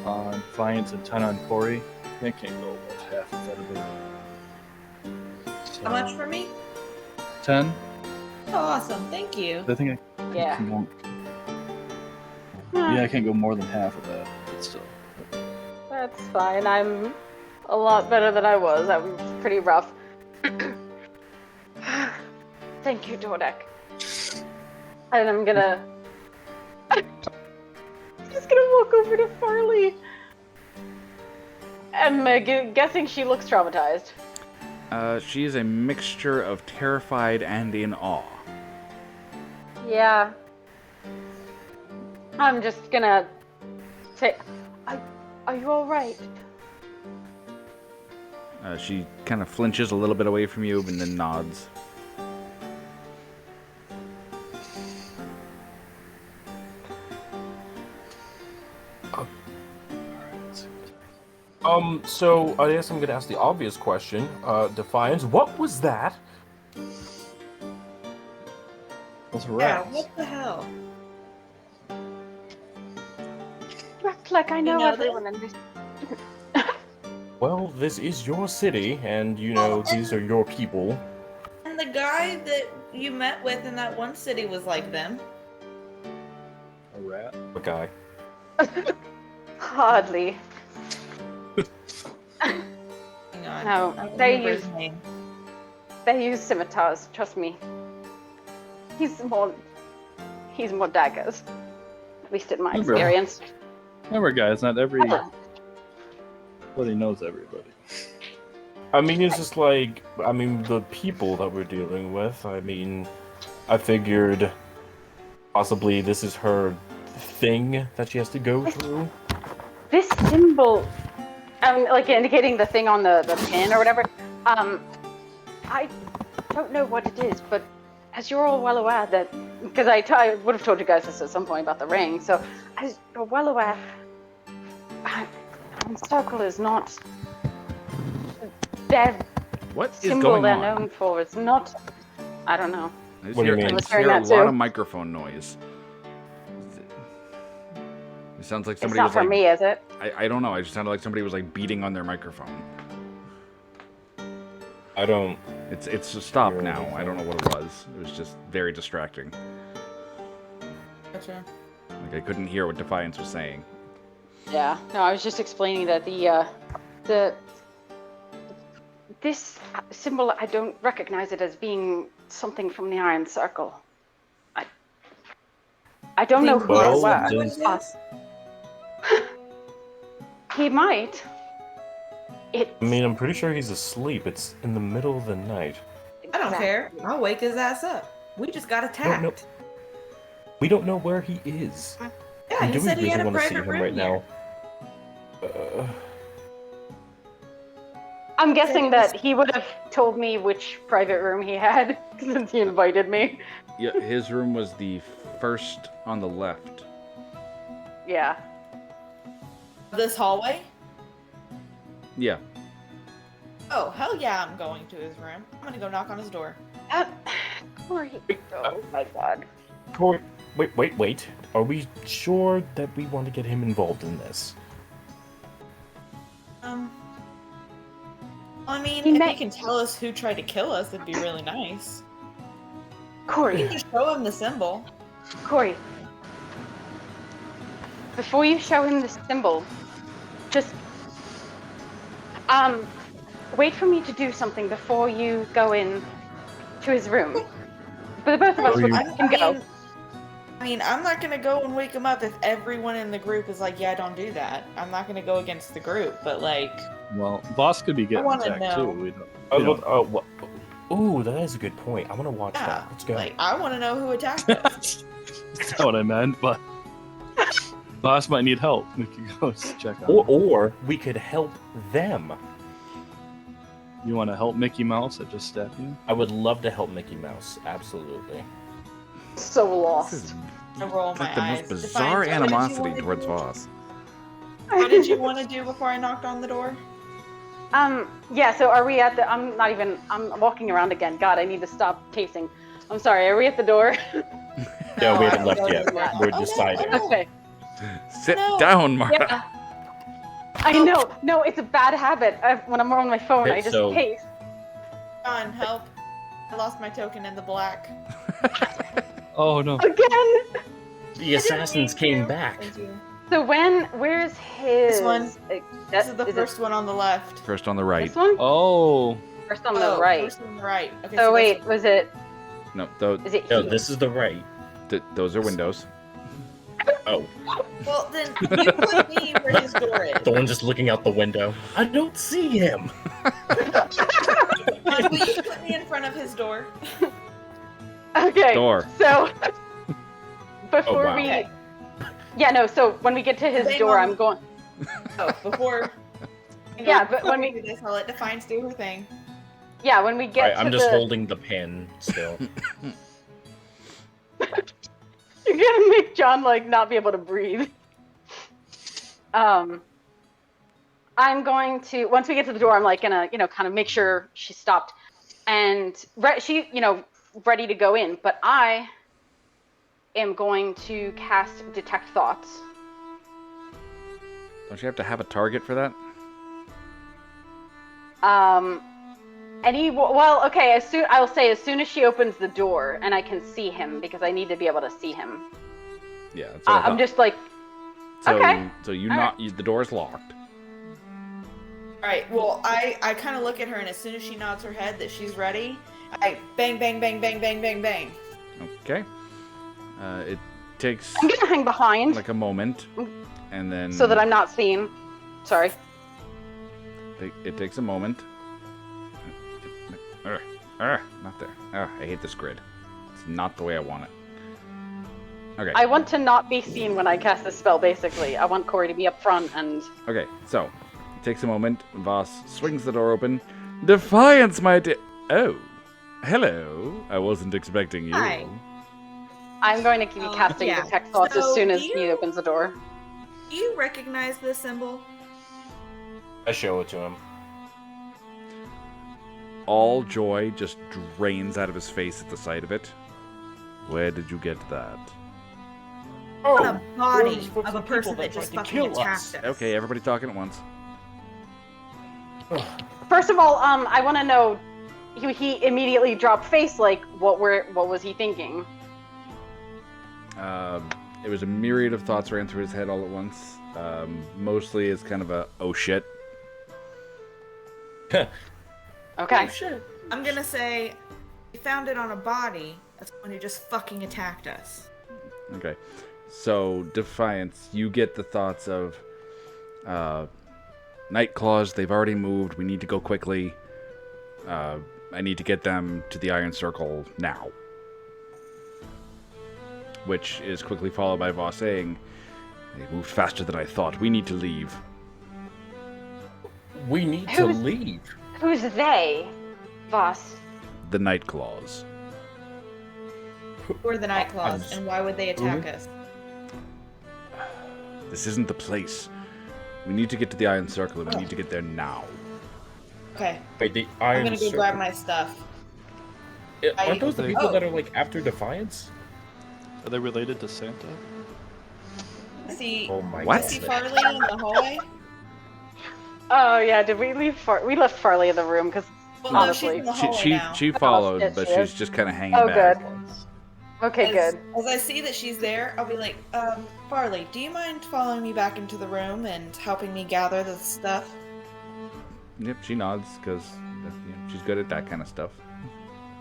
on Defiance and 10 on Corey. I can't go above half of that ability. So, How much for me? 10? Oh, awesome. Thank you. I think I Yeah. can go. Yeah, I can't go more than half of that, but still. That's fine. I'm a lot better than I was. That was pretty rough. Thank you, Tordek. And I'm gonna... I'm just gonna walk over to Farley. I'm guessing she looks traumatized. She is a mixture of terrified and in awe. Yeah. I'm just gonna say, are you alright? She kind of flinches a little bit away from you and then nods. So I guess I'm gonna ask the obvious question. Defiance, what was that? Those are Yeah, rats. what the hell? Act like I know know everyone in this. Well, this is your city, and you know these are your people. And the guy that you met with in that one city was like them. A rat? What guy? Hardly. Hang on. No, I don't they remember his use- name. They use scimitars, trust me. He's more daggers. At least in my Remember- experience. Remember, guys, not everybody knows everybody. I mean, it's just like, the people that we're dealing with. I figured possibly this is her thing that she has to go through. This symbol, like indicating the thing on the pin or whatever, I don't know what it is, but as you're all well aware that, because I would have told you guys this at some point about the ring, so as you're well aware, Circle is not their What is symbol going they're on? known for. It's not, I don't know. I What do you mean? I was just hear hearing a that lot too. of microphone noise. It sounds like It's somebody not was for like, me, is it? I don't know. It just sounded like somebody was like beating on their microphone. I don't. It's stopped Hear now. anything. I don't know what it was. It was just very distracting. Gotcha. Like I couldn't hear what Defiance was saying. Yeah. No, I was just explaining that this symbol, I don't recognize it as being something from the Iron Circle. I don't know who Well, they were. does- He might. I mean, I'm pretty sure he's asleep. It's in the middle of the night. I don't care. I'll wake his ass up. We just got attacked. No. We don't know where he is. Yeah, he Do we said he really had a want to see private him room right here. now? I'm guessing that he would have told me which private room he had since he invited me. Yeah, his room was the first on the left. Yeah. This hallway? Yeah. Oh, hell yeah, I'm going to his room. I'm gonna go knock on his door. Corey. Oh my god. Corey, wait. Are we sure that we want to get him involved in this? I mean, He if may- he can tell us who tried to kill us, it'd be really nice. We Corey. can just show him the symbol. Corey. Before you show him the symbol, just wait for me to do something before you go in to his room. But the both of us Are would you- can go. I mean, I'm not gonna go and wake him up if everyone in the group is like, yeah, don't do that. I'm not gonna go against the group, but like, Well, boss could be getting wanna attacked know. too. We don't. Ooh, that is a good point. I want to watch yeah, that. Let's go. like I want to know who attacked us. That's not what I meant, but boss might need help. We could go check on. Or we could help them. You want to help Mickey Mouse that just stabbed you? I would love to help Mickey Mouse. Absolutely. So This lost. is I roll my like the eyes. most bizarre Defiance, what did you animosity wanna towards do? Voss. What did you want to do before I knocked on the door? Yeah, so are we at the I'm walking around again. God, I need to stop pacing. I'm sorry, are we at the door? Yeah, we I haven't don't left go yet. to the- We're Oh, no, deciding. oh, no. Okay. Sit No. down, Marta. Yeah. I know. No, it's a bad habit. When I'm on my phone, Okay, I just so- pace. John, help. I lost my token in the black. Oh no! Again. The assassins came back. Thank you. So where's his? This one. This is the it first one on the left. First on the right. This one? Oh, First on the right. First on the right. Okay, So that's- wait, was it? No, Is it? No, he? this is the right. those are windows. Oh, Well, then you put me where his door is. the one just looking out the window. I don't see him. Will you put me in front of his door? Okay. Door. So before wow. we. Okay. Yeah, no. So when we get to his Same door, on- I'm going. Oh, before. Yeah, but before when we- do this, I'll let Defiance do her thing. Yeah, when we get Alright, to I'm just the. holding the pen still. You're gonna make John like not be able to breathe. I'm going to once we get to the door, I'm like gonna kind of make sure she stopped, and she ready to go in. But I am going to cast Detect Thoughts. Don't you have to have a target for that? Okay. I'll say as soon as she opens the door and I can see him because I need to be able to see him. Yeah, that's what I I'm thought. just like, So, okay. so you All not the door's locked. Alright, well, I kind of look at her, and as soon as she nods her head that she's ready, I bang, bang, bang, bang, bang, bang, bang. Okay. It takes I'm gonna hang behind like a moment, and then so that I'm not seen. Sorry. It takes a moment. Not there. I hate this grid. It's not the way I want it. Okay. I want to not be seen when I cast this spell, basically. I want Corey to be up front and... Okay, so it takes a moment. Voss swings the door open. Defiance, my dear. Oh, hello. I wasn't expecting you. Hi. I'm going to be casting yeah. Detect Thoughts as So, soon as do he you- opens the door. Do you recognize this symbol? I show it to him. All joy just drains out of his face at the sight of it. Where did you get that? On a body there's supposed of to a be person people that just tried to fucking kill us. attacked us. Okay, everybody talking at once. First of all, I want to know. He immediately dropped face. Like, what was he thinking? It was a myriad of thoughts ran through his head all at once. Mostly as kind of a, oh shit. Okay. Oh, shit. I'm gonna say we found it on a body of someone who just fucking attacked us. Okay. So, Defiance, you get the thoughts of Night Claws, they've already moved, we need to go quickly. I need to get them to the Iron Circle now. Which is quickly followed by Voss saying, they moved faster than I thought, we need to leave. We need to leave. Who's they, Voss? The Night Claws. Who are the Night Claws, and why would they attack us? This isn't the place. We need to get to the Iron Circle, and we need to get there now. Okay, Wait, the I'm Iron gonna go Circle. grab my stuff. Aren't those the people Oh. that are like after Defiance? Are they related to Santa? See, Oh my What? see god. Farley in the hallway? Oh yeah, did we leave? We left Farley in the room because Well, no, she's honestly. in the hallway now. She followed, shit, but she she's is. just kind of hanging Oh, back. good. Okay, As, good. as I see that she's there, I'll be like, Farley, do you mind following me back into the room and helping me gather the stuff? Yep, she nods, because she's good at that kind of stuff.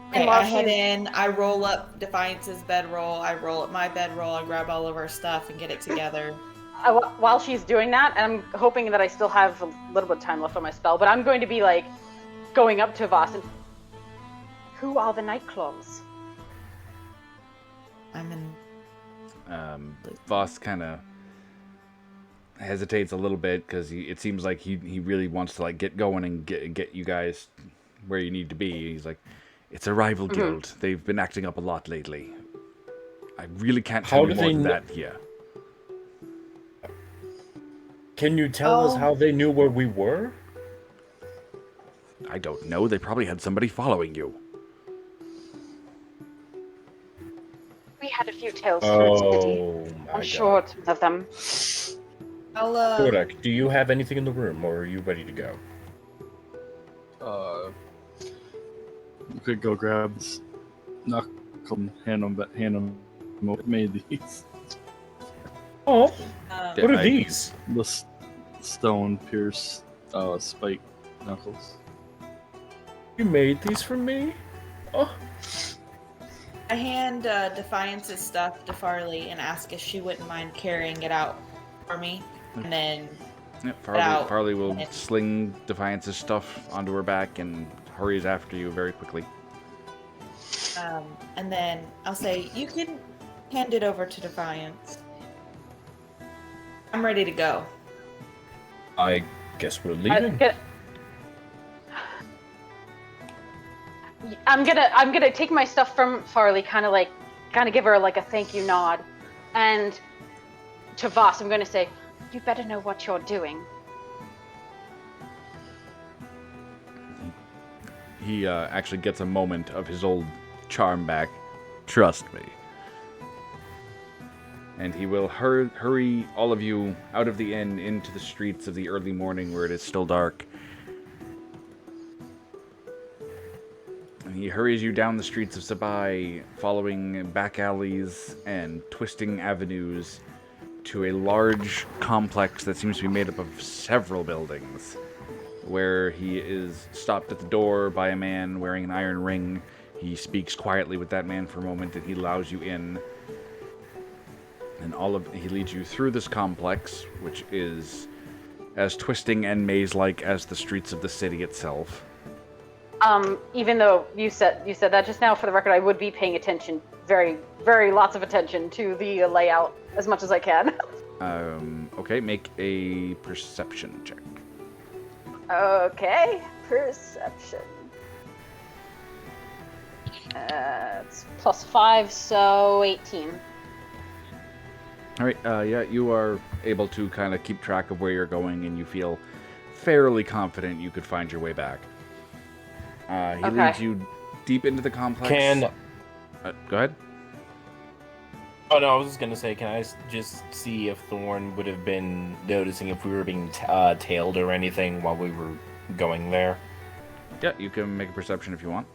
Okay, while I head she's- in, I roll up Defiance's bedroll, I roll up my bedroll, I grab all of our stuff and get it together. While she's doing that, and I'm hoping that I still have a little bit of time left on my spell, but I'm going to be like going up to Voss and who are the Nightclaws? I'm in. Voss kind of hesitates a little bit because it seems like he really wants to like get going and get you guys where you need to be. He's like, it's a rival guild. They've been acting up a lot lately. I really can't tell you more than that here. Can you tell us Oh. how they knew where we were? I don't know. They probably had somebody following you. We had a few tales through the city. Oh my I'm god. sure of them. I'll, Kodak, do you have anything in the room, or are you ready to go? You could go grab knuckle and hand them made these. Oh, um, what are I- these? The stone pierce spike knuckles. You made these for me? Oh, I hand Defiance's stuff to Farley and ask if she wouldn't mind carrying it out for me. And then, Yep, out. Farley will sling Defiance's stuff onto her back and hurries after you very quickly. and then I'll say, you can hand it over to Defiance. I'm ready to go. I guess we're I'm leaving. gonna take my stuff from Farley, kind of give her like a thank you nod, and to Voss, I'm gonna say, you better know what you're doing. He actually gets a moment of his old charm back. Trust me. And he will hurry all of you out of the inn into the streets of the early morning where it is still dark. And he hurries you down the streets of Sabai, following back alleys and twisting avenues to a large complex that seems to be made up of several buildings, where he is stopped at the door by a man wearing an iron ring. He speaks quietly with that man for a moment, and he allows you in. And he leads you through this complex, which is as twisting and maze-like as the streets of the city itself. Even though you said that just now, for the record, I would be paying attention, very, very lots of attention to the layout as much as I can. Okay, make a perception check. Okay, perception. It's +5, so 18. All right, yeah, you are able to kind of keep track of where you're going, and you feel fairly confident you could find your way back. He Okay. leads you deep into the complex. Can Go ahead. Oh no, I was just gonna say, can I just see if Thorn would have been noticing if we were being tailed or anything while we were going there? Yeah, you can make a perception if you want.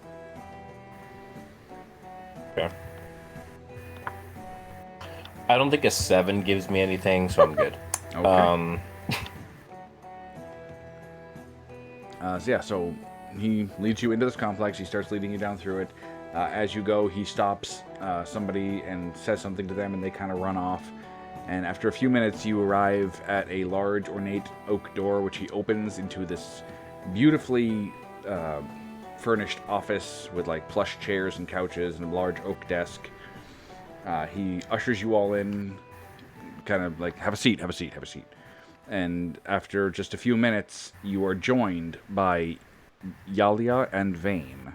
Okay. I don't think a 7 gives me anything, so I'm good. Okay. So he leads you into this complex. He starts leading you down through it. As you go, he stops somebody and says something to them, and they kind of run off. And after a few minutes, you arrive at a large, ornate oak door, which he opens into this beautifully furnished office with like plush chairs and couches and a large oak desk. He ushers you all in, kind of like, have a seat, have a seat, have a seat. And after just a few minutes, you are joined by Yalia and Vane.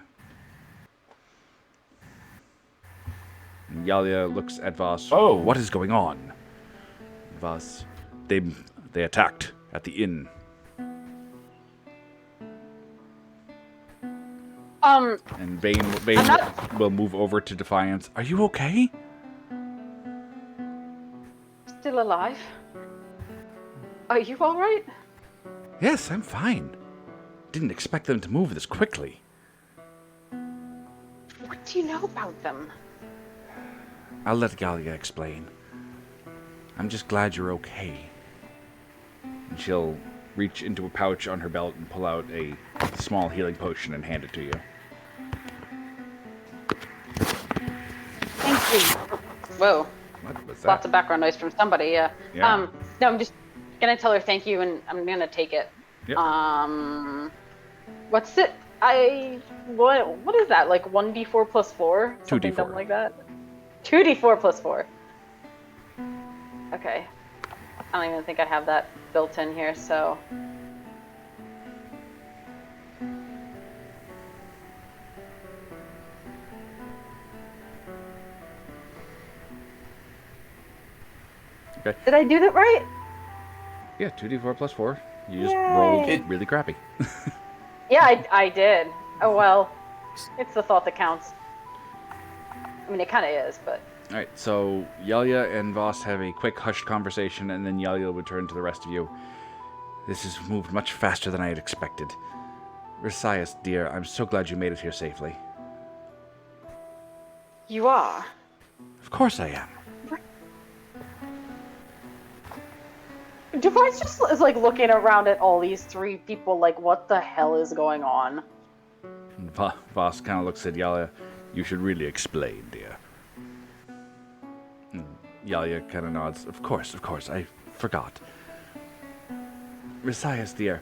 And Yalia looks at Voss. Oh. What is going on? Voss, they attacked at the inn. And Vane will move over to Defiance. Are you okay? Still alive? Are you alright? Yes, I'm fine. Didn't expect them to move this quickly. What do you know about them? I'll let Galia explain. I'm just glad you're okay. And she'll reach into a pouch on her belt and pull out a small healing potion and hand it to you. Thank you. Whoa. What was Lots that? of background noise from somebody, yeah. Yeah. No, I'm just gonna tell her thank you and I'm gonna take it. Yep. What's it? What is that? Like 1d4 plus 4? Something 2d4. dumb like that? 2d4 plus 4. Okay. I don't even think I have that built in here, so. Okay. Did I do that right? Yeah, 2d4 plus 4. You just Yay. rolled really crappy. Yeah, I did. Oh well. It's the thought that counts. I mean, it kind of is, but. Alright, so Yalia and Voss have a quick hushed conversation, and then Yalia would turn to the rest of you. This has moved much faster than I had expected. Resias, dear, I'm so glad you made it here safely. You are? Of course I am. Device just is like looking around at all these three people like, what the hell is going on? And Voss kind of looks at Yalia. You should really explain, dear. And Yalia kind of nods. Of course, I forgot. Resias, dear,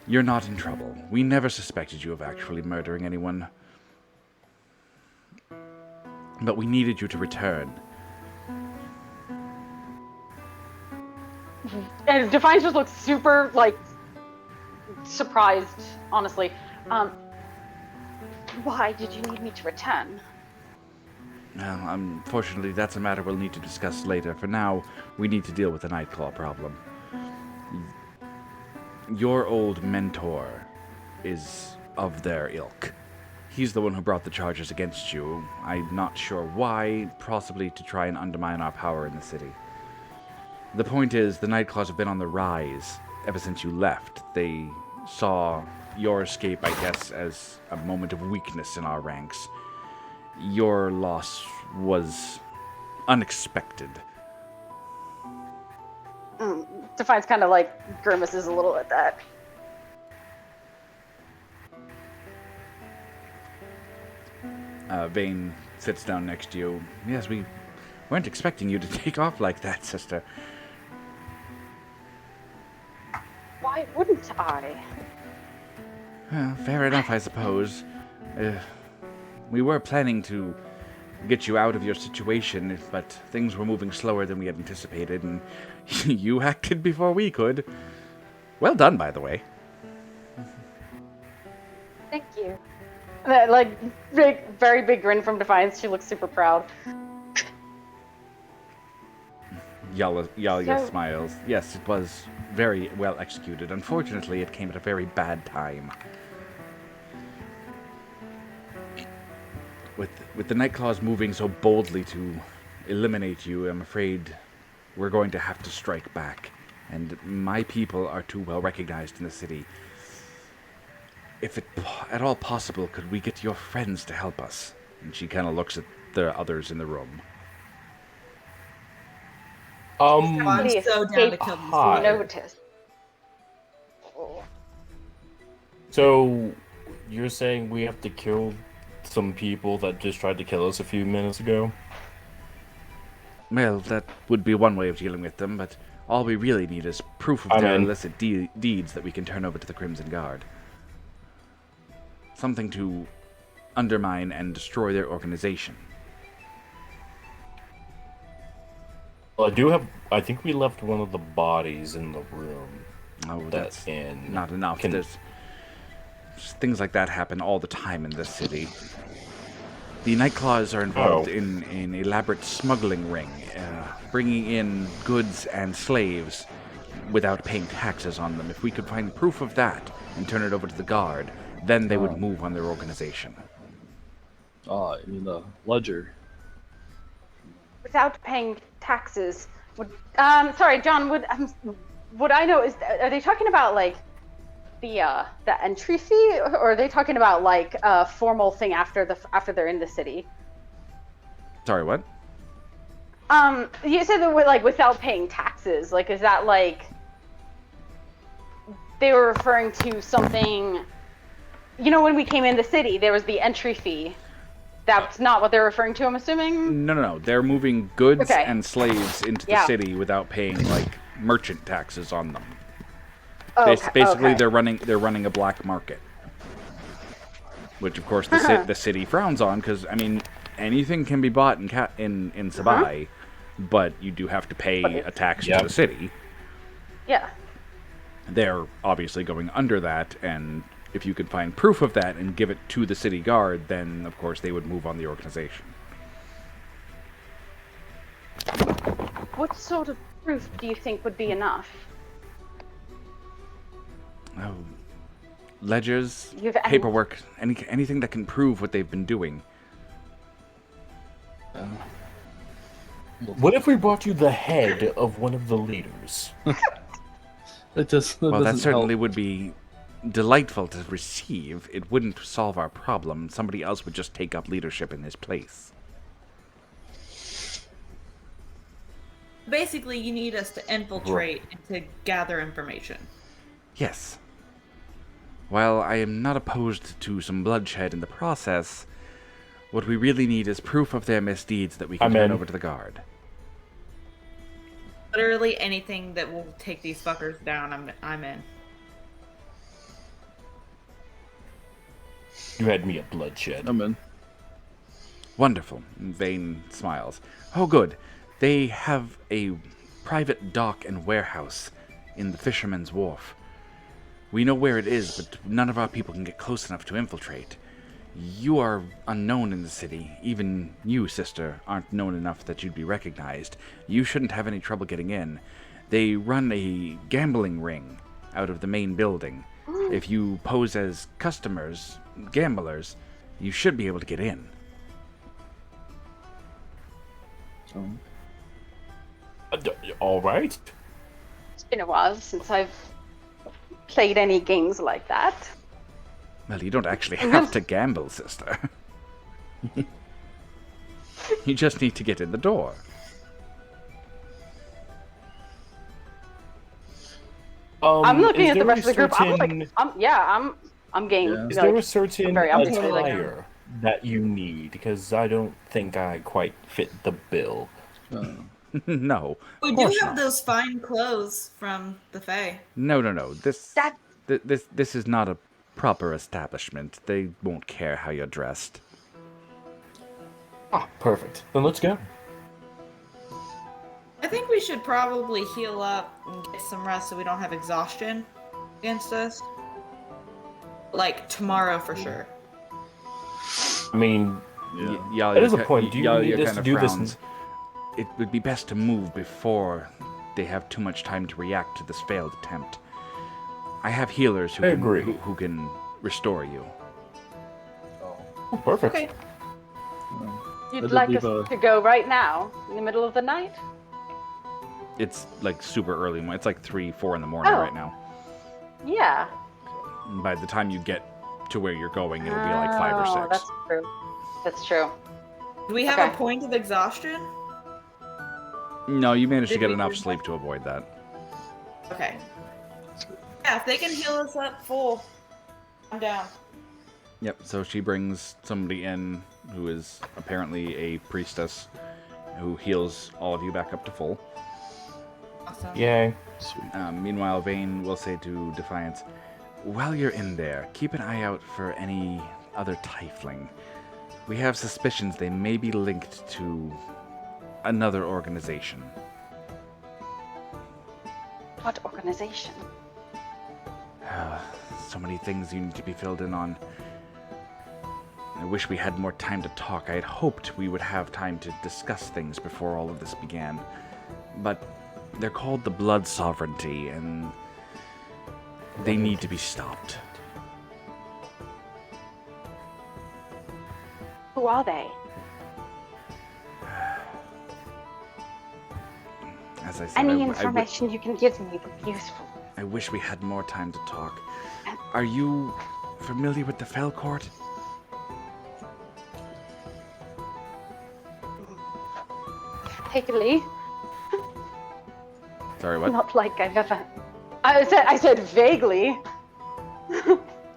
you're not in trouble. We never suspected you of actually murdering anyone. But we needed you to return. And Defiance just looks super, like, surprised, honestly. Why did you need me to return? Well, unfortunately, that's a matter we'll need to discuss later. For now, we need to deal with the Nightclaw problem. Your old mentor is of their ilk. He's the one who brought the charges against you. I'm not sure why, possibly to try and undermine our power in the city. The point is, the Nightclaws have been on the rise ever since you left. They saw your escape, I guess, as a moment of weakness in our ranks. Your loss was unexpected. Defiance kind of, like, grimaces a little at that. Vane sits down next to you. Yes, we weren't expecting you to take off like that, sister. Why wouldn't I? Well, fair enough, I suppose. We were planning to get you out of your situation, but things were moving slower than we had anticipated, and you acted before we could. Well done, by the way. Thank you. That, like, very big grin from Defiance. She looks super proud. Yalia So- smiles. Yes, it was very well executed. Unfortunately, it came at a very bad time. With the Nightclaws moving so boldly to eliminate you, I'm afraid we're going to have to strike back. And my people are too well recognized in the city. If at all possible, could we get your friends to help us? And she kind of looks at the others in the room. I'm Please so down to escape kill these Hi. notice. Oh. So, you're saying we have to kill some people that just tried to kill us a few minutes ago? Well, that would be one way of dealing with them, but all we really need is proof of their illicit deeds that we can turn over to the Crimson Guard. Something to undermine and destroy their organization. Well, I think we left one of the bodies in the room. Oh, That's that's in. not enough. There's things like that happen all the time in this city. The Nightclaws are involved in an elaborate smuggling ring, bringing in goods and slaves without paying taxes on them. If we could find proof of that and turn it over to the Guard, then they would move on their organization. Oh, you mean the ledger? Without paying taxes. Sorry, John. Would I know? Are they talking about like the entry fee, or are they talking about like a formal thing after they're in the city? Sorry, what? You said that like without paying taxes. Like, is that like they were referring to something? You know, when we came in the city, there was the entry fee. That's not what they're referring to, I'm assuming? No. They're moving goods Okay. and slaves into the city without paying, like, merchant taxes on them. Oh, Basically, okay. they're running a black market. Which, of course, the city frowns on, because, I mean, anything can be bought in Sabai, but you do have to pay a tax to the city. Yeah. They're obviously going under that, and if you could find proof of that and give it to the city guard, then, of course, they would move on the organization. What sort of proof do you think would be enough? Oh, ledgers, You have any- paperwork, anything that can prove what they've been doing. What if we brought you the head of one of the leaders? That Well, that doesn't certainly help. would be delightful to receive. It wouldn't solve our problem. Somebody else would just take up leadership in his place. Basically, you need us to infiltrate and to gather information. Yes. While I am not opposed to some bloodshed in the process, what we really need is proof of their misdeeds that we can turn over to the Guard. Literally anything that will take these fuckers down, I'm in. You had me at bloodshed. I'm in. Wonderful. Vane smiles. Oh, good. They have a private dock and warehouse in the Fisherman's Wharf. We know where it is, but none of our people can get close enough to infiltrate. You are unknown in the city. Even you, sister, aren't known enough that you'd be recognized. You shouldn't have any trouble getting in. They run a gambling ring out of the main building. If you pose as customers, gamblers, you should be able to get in. All right. It's been a while since I've played any games like that. Well, you don't actually have to gamble, sister. You just need to get in the door. I'm looking is at the there rest of the group. certain- I'm game. Yeah. Is there a certain very- I'm totally like- attire that you need? Because I don't think I quite fit the bill. No. We of do course have not. those fine clothes from the Fae. No. This That- is not a proper establishment. They won't care how you're dressed. Ah, perfect. Then let's go. I think we should probably heal up and get some rest so we don't have exhaustion against us. Like tomorrow for sure. I mean, Y'all, That is a point. Do you Y'all- need y'all us kind to of do this frowns. It would be best to move before they have too much time to react to this failed attempt. I have healers who I can agree. who can restore you. oh, perfect. Okay. You'd did like leave us to go right now, in the middle of the night? It's like super early. It's like 3, 4 in the morning Oh. right now. Yeah. And by the time you get to where you're going, it'll be like 5 or 6. Oh, that's true. That's true. Do we have Okay. a point of exhaustion? No, you managed to Did get we enough do sleep to avoid that. Okay. Yeah, if they can heal us up full, I'm down. Yep, so she brings somebody in who is apparently a priestess who heals all of you back up to full. Awesome. Yay. Sweet. Meanwhile, Vane will say to Defiance, while you're in there, keep an eye out for any other tiefling. We have suspicions they may be linked to another organization. What organization? So many things you need to be filled in on. I wish we had more time to talk. I had hoped we would have time to discuss things before all of this began. But they're called the Blood Sovereignty, and they need to be stopped. Who are they? As I said, Any I information you can give me would be useful. wish we had more time to talk. Are you familiar with the Fell Court? Vaguely. Sorry, what? Not like I've ever. I said vaguely.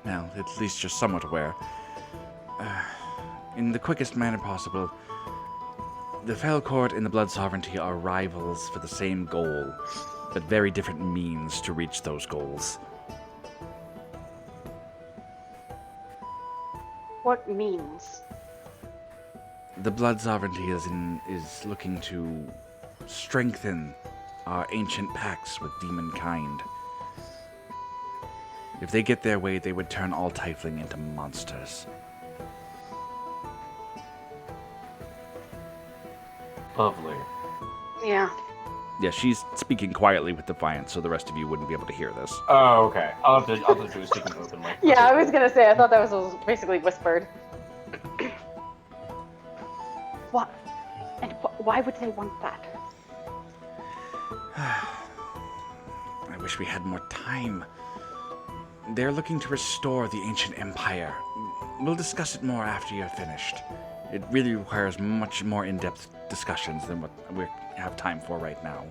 Well, at least you're somewhat aware. In the quickest manner possible, the Fell Court and the Blood Sovereignty are rivals for the same goal, but very different means to reach those goals. What means? The Blood Sovereignty is looking to strengthen our ancient pacts with demonkind. If they get their way, they would turn all tiefling into monsters. Lovely. Yeah. Yeah, she's speaking quietly with Defiance, so the rest of you wouldn't be able to hear this. Oh, okay. I'll have to do speaking openly. Yeah, I was gonna say. I thought that was basically whispered. What? And why would they want that? I wish we had more time. They're looking to restore the ancient empire. We'll discuss it more after you're finished. It really requires much more in-depth discussions than what we have time for right now.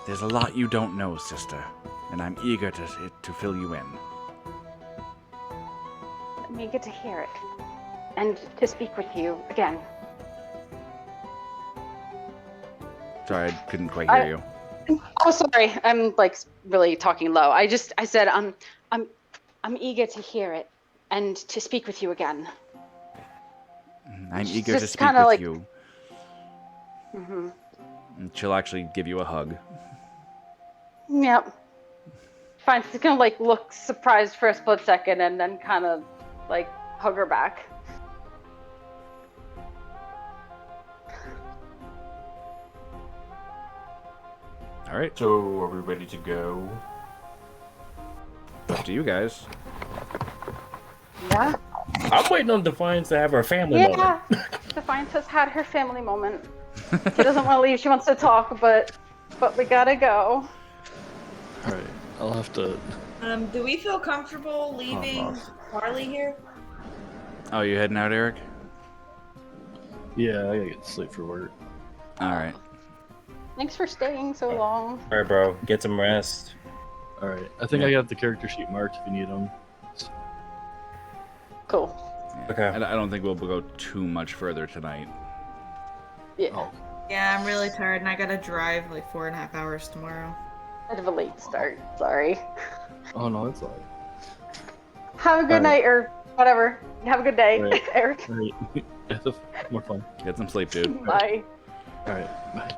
There's a lot you don't know, sister, and I'm eager to fill you in. Let me get to hear it. And to speak with you again. Sorry, I couldn't quite hear you. Oh, sorry. I'm like really talking low. I said I'm eager to hear it and to speak with you again. I'm eager to just speak kinda with like- you. Mm-hmm. And she'll actually give you a hug. Yep. Fine. She's gonna like look surprised for a split second and then kind of like hug her back. All right, So, are we ready to go? up to you guys. Yeah. I'm waiting on Defiance to have her family moment. Yeah. Defiance has had her family moment. She doesn't want to leave. She wants to talk, but we gotta go. All right, I'll have to. Do we feel comfortable leaving Harley here? Oh, you heading out, Eric? Yeah, I gotta get to sleep for work. All right. Thanks for staying so long. All right, bro. Get some rest. All right, I think I got the character sheet marked if you need them. Cool. Yeah. Okay. I don't think we'll go too much further tonight. Yeah. Oh, Yeah, I'm really tired and I gotta drive like 4.5 hours tomorrow. Bit of a late start. Sorry. oh no, it's all right. Have a good Alright. night or whatever. Have a good day, Alright. Eric. All right, have more fun. Get some sleep, dude. Bye. All right, bye.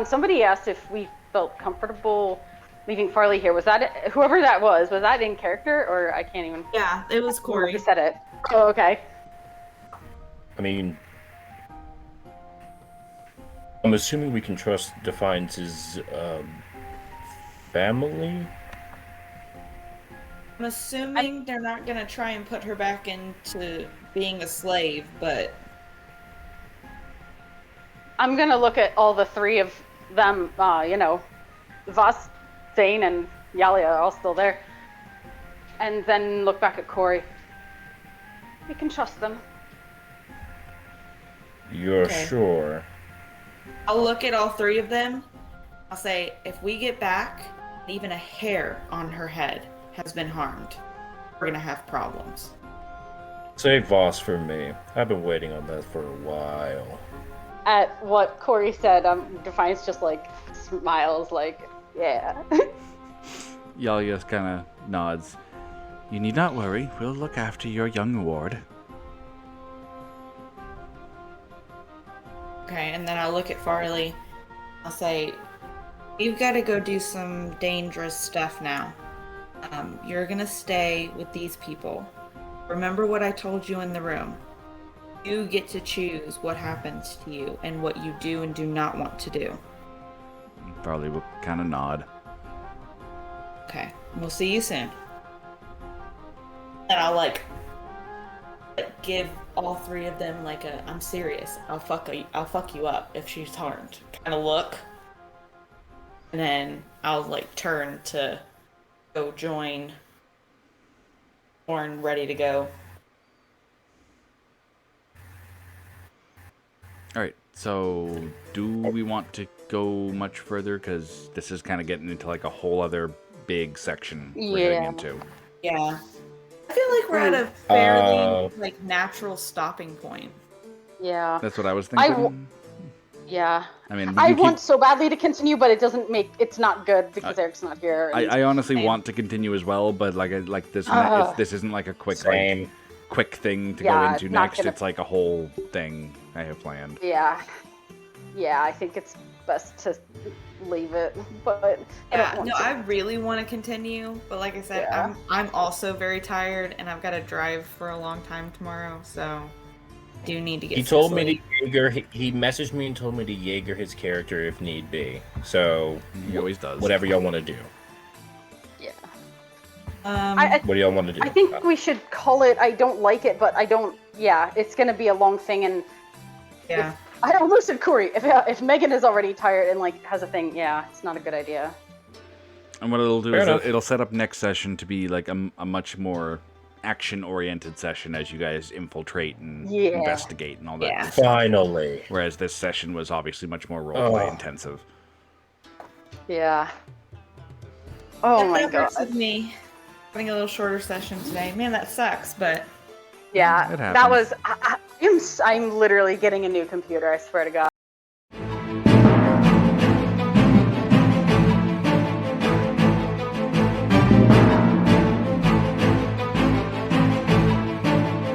Somebody asked if we felt comfortable leaving Farley here. Was that whoever that was? Was that in character, or I can't even? Yeah, it was Corey. Who said it? Oh, okay. I mean, I'm assuming we can trust Defiance's family. I'm assuming they're not gonna try and put her back into being a slave, but I'm gonna look at all the three of them, Voss, Thane, and Yalia are all still there. And then look back at Corey. We can trust them. You're Okay. sure? I'll look at all three of them. I'll say, if we get back, even a hair on her head has been harmed, we're gonna have problems. Save Voss for me. I've been waiting on that for a while. At what Corey said, Defiance just like smiles, like, yeah. Yalia kind of nods. You need not worry. We'll look after your young ward. Okay, and then I'll look at Farley. I'll say, you've got to go do some dangerous stuff now. You're gonna stay with these people. Remember what I told you in the room. You get to choose what happens to you and what you do and do not want to do. Farley will kind of nod. Okay, we'll see you soon. And I'll like give all three of them like a I'm serious. I'll fuck you up if she's harmed kind of look. And then I'll like turn to go join Orn, ready to go. All right. So, do we want to go much further? Because this is kind of getting into like a whole other big section we're heading Yeah. into. Yeah. I feel like we're at a fairly like natural stopping point. Yeah. That's what I was I thinking. Yeah. I mean, we I can want keep- so badly to continue, but it's not good because Eric's not here. and- I honestly Same. want to continue as well, but like this this isn't like a quick Same. quick thing to Yeah, go into it's not next. gonna- It's like a whole thing I have planned. Yeah. Yeah, I think it's best to leave it, but I Yeah, don't want no, to. I really want to continue, but like I said, Yeah. I'm also very tired and I've got to drive for a long time tomorrow, so I do need to get He told me sleep. to Jaeger. He messaged me and told me to Jaeger his character if need be. So He always does. whatever y'all want to do. Yeah. I What do y'all want to do? I think we should call it. I don't like it, but I don't. Yeah, it's gonna be a long thing, and yeah. I almost said Corey. If Megan is already tired and like has a thing, yeah, it's not a good idea. And what it'll do Fair is enough. it'll set up next session to be like a much more action-oriented session as you guys infiltrate and Yeah. investigate and all that. Yeah. good stuff. Finally. Whereas this session was obviously much more roleplay Oh. intensive. Yeah. Oh my That god. hurts with me having a little shorter session today. Man, that sucks, but Yeah, It that happens. was. I'm literally getting a new computer. I swear to God.